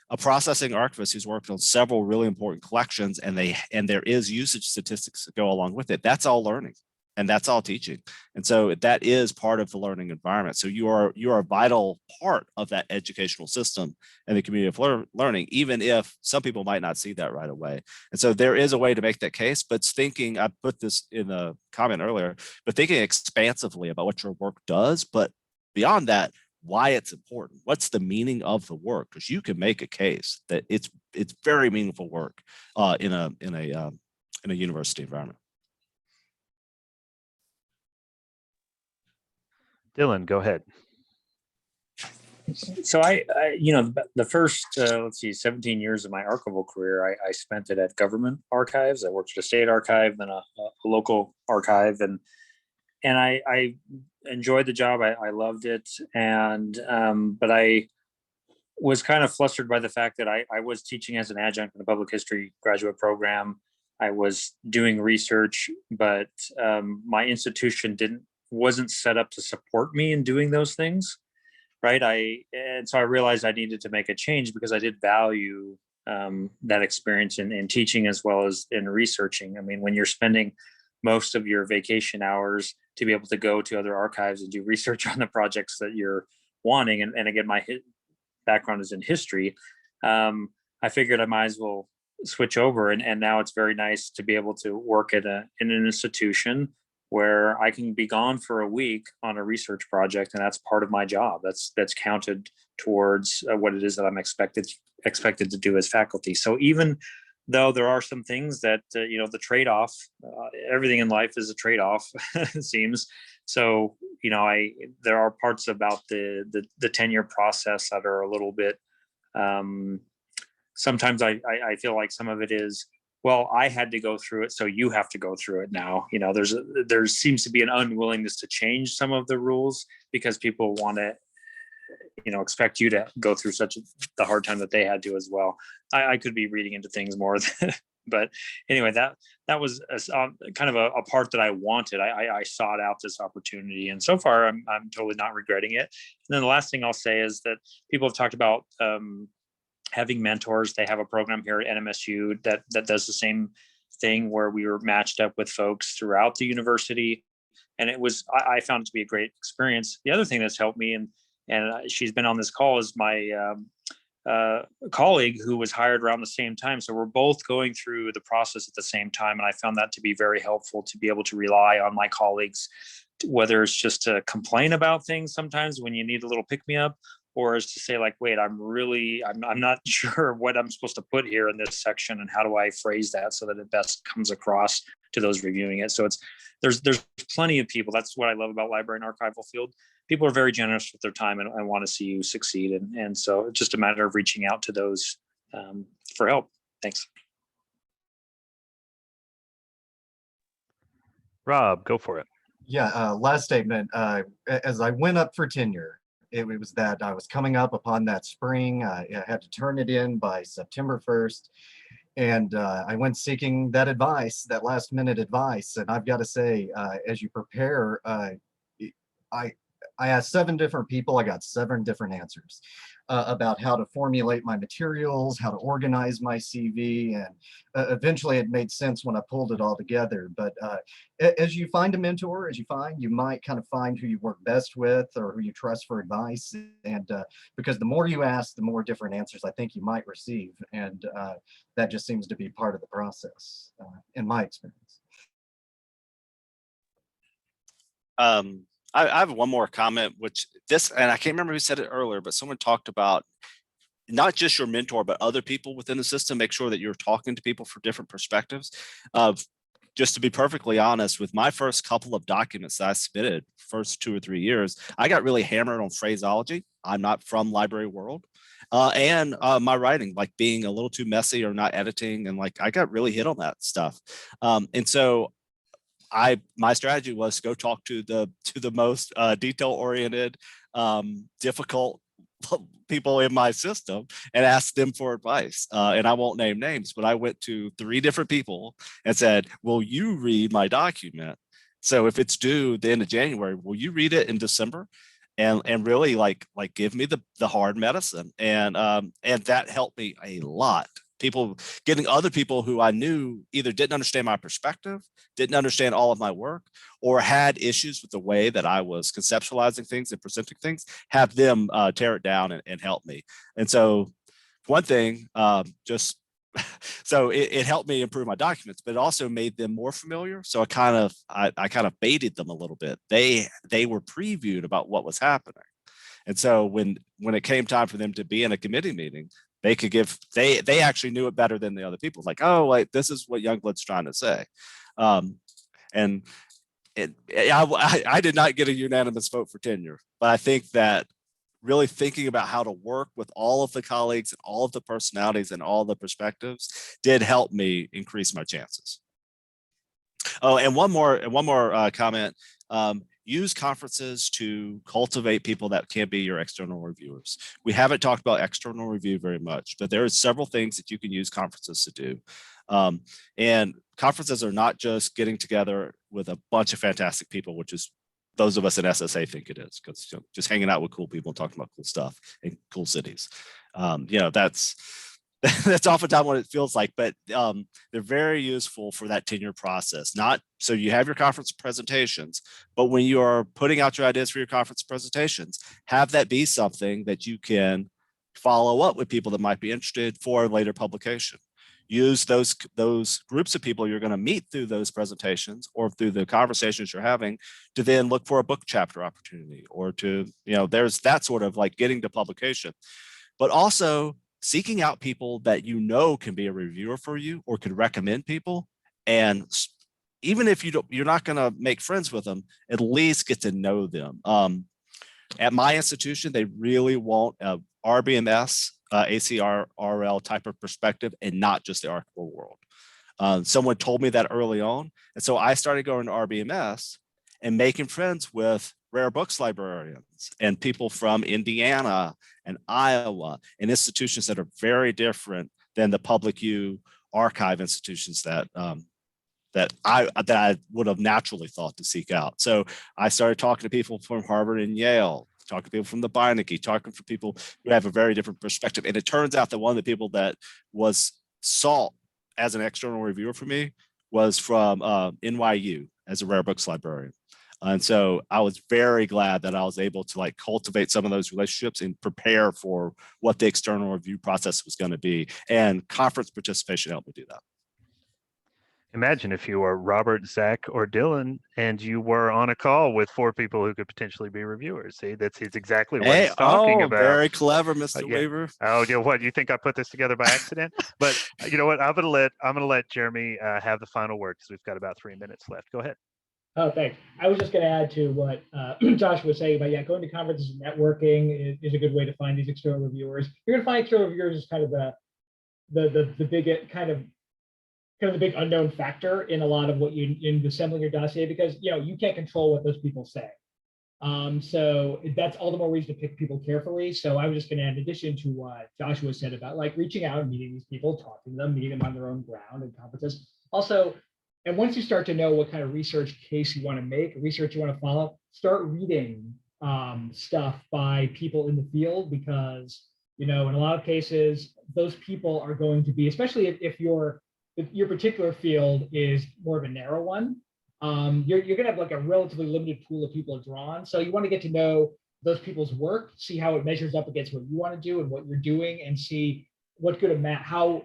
a processing archivist who's worked on several really important collections and there is usage statistics that go along with it, that's all learning. and that's all teaching. And so that is part of the learning environment. So you are a vital part of that educational system and the community of learning, even if some people might not see that right away. And so there is a way to make that case, but thinking, I put this in a comment earlier, but thinking expansively about what your work does, but beyond that, why it's important. What's the meaning of the work? Because you can make a case that it's very meaningful work in a university environment. Dylan, go ahead. So I the first, let's see, 17 years of my archival career, I spent it at government archives. I worked at a state archive, then a local archive, and I enjoyed the job. I loved it, and but I was kind of flustered by the fact that I was teaching as an adjunct in the public history graduate program. I was doing research, but my institution wasn't set up to support me in doing those things, right? And so I realized I needed to make a change because I did value that experience in teaching as well as in researching. I mean, when you're spending most of your vacation hours to be able to go to other archives and do research on the projects that you're wanting, and again, my background is in history, I figured I might as well switch over, and now it's very nice to be able to work in an institution where I can be gone for a week on a research project, and that's part of my job. That's counted towards what it is that I'm expected to do as faculty. So even though there are some things that the trade-off, everything in life is a trade-off, it seems. So there are parts about the tenure process that are a little bit. Sometimes I feel like some of it is, well, I had to go through it, so you have to go through it now. There seems to be an unwillingness to change some of the rules because people want to, expect you to go through the hard time that they had to as well. I could be reading into things more, but anyway, that was kind of a part that I wanted. I sought out this opportunity, and so far I'm totally not regretting it. And then the last thing I'll say is that people have talked about having mentors. They have a program here at NMSU that does the same thing, where we were matched up with folks throughout the university. And I found it to be a great experience. The other thing that's helped me, and she's been on this call, is my colleague who was hired around the same time. So we're both going through the process at the same time. And I found that to be very helpful, to be able to rely on my colleagues, whether it's just to complain about things sometimes when you need a little pick-me-up, or is to say, like, wait, I'm not sure what I'm supposed to put here in this section, and how do I phrase that so that it best comes across to those reviewing it. So there's plenty of people. That's what I love about library and archival field. People are very generous with their time and want to see you succeed. And so it's just a matter of reaching out to those for help. Thanks. Rob, go for it. Yeah, last statement. As I went up for tenure, it was that I was coming up upon that spring. I had to turn it in by September 1st. And I went seeking that advice, that last minute advice. And I've got to say, as you prepare, I asked 7 different people. I got 7 different answers about how to formulate my materials, how to organize my CV. And eventually it made sense when I pulled it all together. But as you find a mentor, you might kind of find who you work best with or who you trust for advice. And because the more you ask, the more different answers I think you might receive. And that just seems to be part of the process in my experience. I have one more comment, and I can't remember who said it earlier, but someone talked about not just your mentor, but other people within the system. Make sure that you're talking to people for different perspectives. Just to be perfectly honest, with my first couple of documents that I submitted, first 2 or 3 years, I got really hammered on phraseology. I'm not from library world. And my writing, like being a little too messy or not editing. And I got really hit on that stuff. And so my strategy was to go talk to the most detail-oriented, difficult people in my system and ask them for advice. And I won't name names, but I went to 3 different people and said, will you read my document? So if it's due the end of January, will you read it in December? And really like give me the hard medicine. And that helped me a lot getting other people who I knew either didn't understand my perspective, didn't understand all of my work, or had issues with the way that I was conceptualizing things and presenting things, have them tear it down and help me. And so one thing, so it helped me improve my documents, but it also made them more familiar. So I kind of baited them a little bit. They were previewed about what was happening. And so when it came time for them to be in a committee meeting, they could give, they actually knew it better than the other people. Like, oh, like this is what Youngblood's trying to say. And I did not get a unanimous vote for tenure, but I think that really thinking about how to work with all of the colleagues and all of the personalities and all the perspectives did help me increase my chances. Oh, and one more comment. Use conferences to cultivate people that can be your external reviewers. We haven't talked about external review very much, but there are several things that you can use conferences to do. And conferences are not just getting together with a bunch of fantastic people, which is those of us in SSA think it is, because just hanging out with cool people and talking about cool stuff in cool cities. That's oftentimes what it feels like, but they're very useful for that tenure process. Not so you have your conference presentations, but when you are putting out your ideas for your conference presentations, have that be something that you can follow up with people that might be interested for later publication. Use those groups of people you're going to meet through those presentations or through the conversations you're having to then look for a book chapter opportunity, or to, there's that sort of like getting to publication, but also seeking out people that can be a reviewer for you or could recommend people. And even if you're not going to make friends with them, at least get to know them. At my institution, they really want a RBMS, ACRL type of perspective, and not just the archival world. Someone told me that early on. And so I started going to RBMS and making friends with rare books librarians and people from Indiana and Iowa and institutions that are very different than the public U archive institutions that I would have naturally thought to seek out. So I started talking to people from Harvard and Yale, talking to people from the Beinecke, talking to people who have a very different perspective. And it turns out that one of the people that was sought as an external reviewer for me was from NYU as a rare books librarian. And so I was very glad that I was able to cultivate some of those relationships and prepare for what the external review process was going to be. And conference participation helped me do that. Imagine if you were Robert, Zach, or Dylan, and you were on a call with 4 people who could potentially be reviewers. See, that's exactly what he's talking about. Very clever, Mr. Weaver. Oh, what? You think I put this together by accident? But you know what? I'm gonna let Jeremy have the final word because we've got about 3 minutes left. Go ahead. Oh, thanks. I was just going to add to what Josh was saying about, going to conferences and networking is a good way to find these external reviewers. You're going to find external reviewers as kind of the big kind of the big unknown factor in a lot of what you in assembling your dossier, because you can't control what those people say. So that's all the more reason to pick people carefully. So I was just going to add, in addition to what Joshua said about reaching out and meeting these people, talking to them, meeting them on their own ground and conferences. Also, and once you start to know what kind of research case you want to make, research you want to follow, start reading stuff by people in the field, because in a lot of cases, those people are going to be, especially if your particular field is more of a narrow one, you're going to have a relatively limited pool of people to draw on. So you want to get to know those people's work, see how it measures up against what you want to do and what you're doing, and see what good amount, how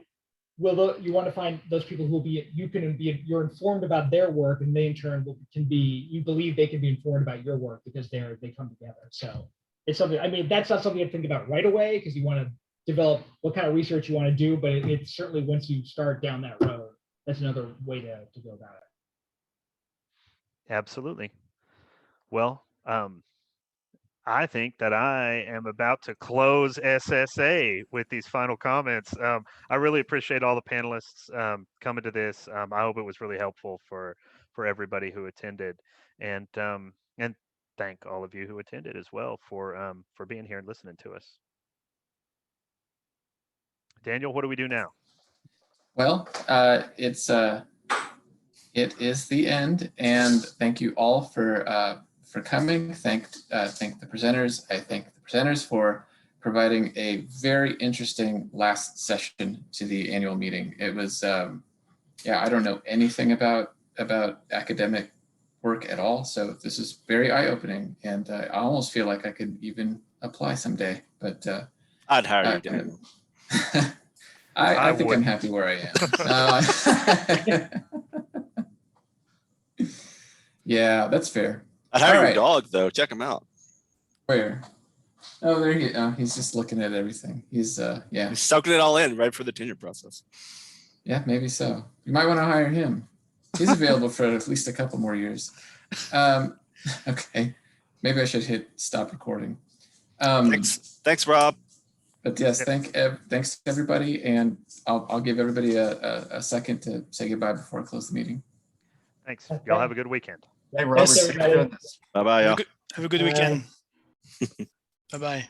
will you want to find those people who will be, you're informed about their work, and they in turn you believe they can be informed about your work because they come together. So it's something, that's not something you think about right away, because you want to develop what kind of research you want to do, but it's certainly, once you start down that road, that's another way to go about it. Absolutely. Well, I think that I am about to close SSA with these final comments. I really appreciate all the panelists coming to this. I hope it was really helpful for everybody who attended, and thank all of you who attended as well for being here and listening to us. Daniel, what do we do now? Well, it is the end, and thank you all for coming. Thank the presenters. I thank the presenters for providing a very interesting last session to the annual meeting. It was, yeah, I don't know anything about academic work at all. So this is very eye-opening, and I almost feel like I could even apply someday, but I'd hire you, Daniel. I think I'm wouldn't. happy where I am. Yeah, that's fair. I'd hire All your right. dog though. Check him out. Where? Oh, there he. Oh, he's just looking at everything. He's yeah. He's soaking it all in right for the tenure process. Yeah, maybe so. You might want to hire him. He's available for at least a couple more years. Okay, maybe I should hit stop recording. Thanks, Rob. But yes, thanks to everybody, and I'll give everybody a second to say goodbye before I close the meeting. Thanks. Y'all have a good weekend. Hey, Robert, Yes, thanks for everybody. doing this. Bye bye, y'all. Have a good Bye. weekend. Bye-bye.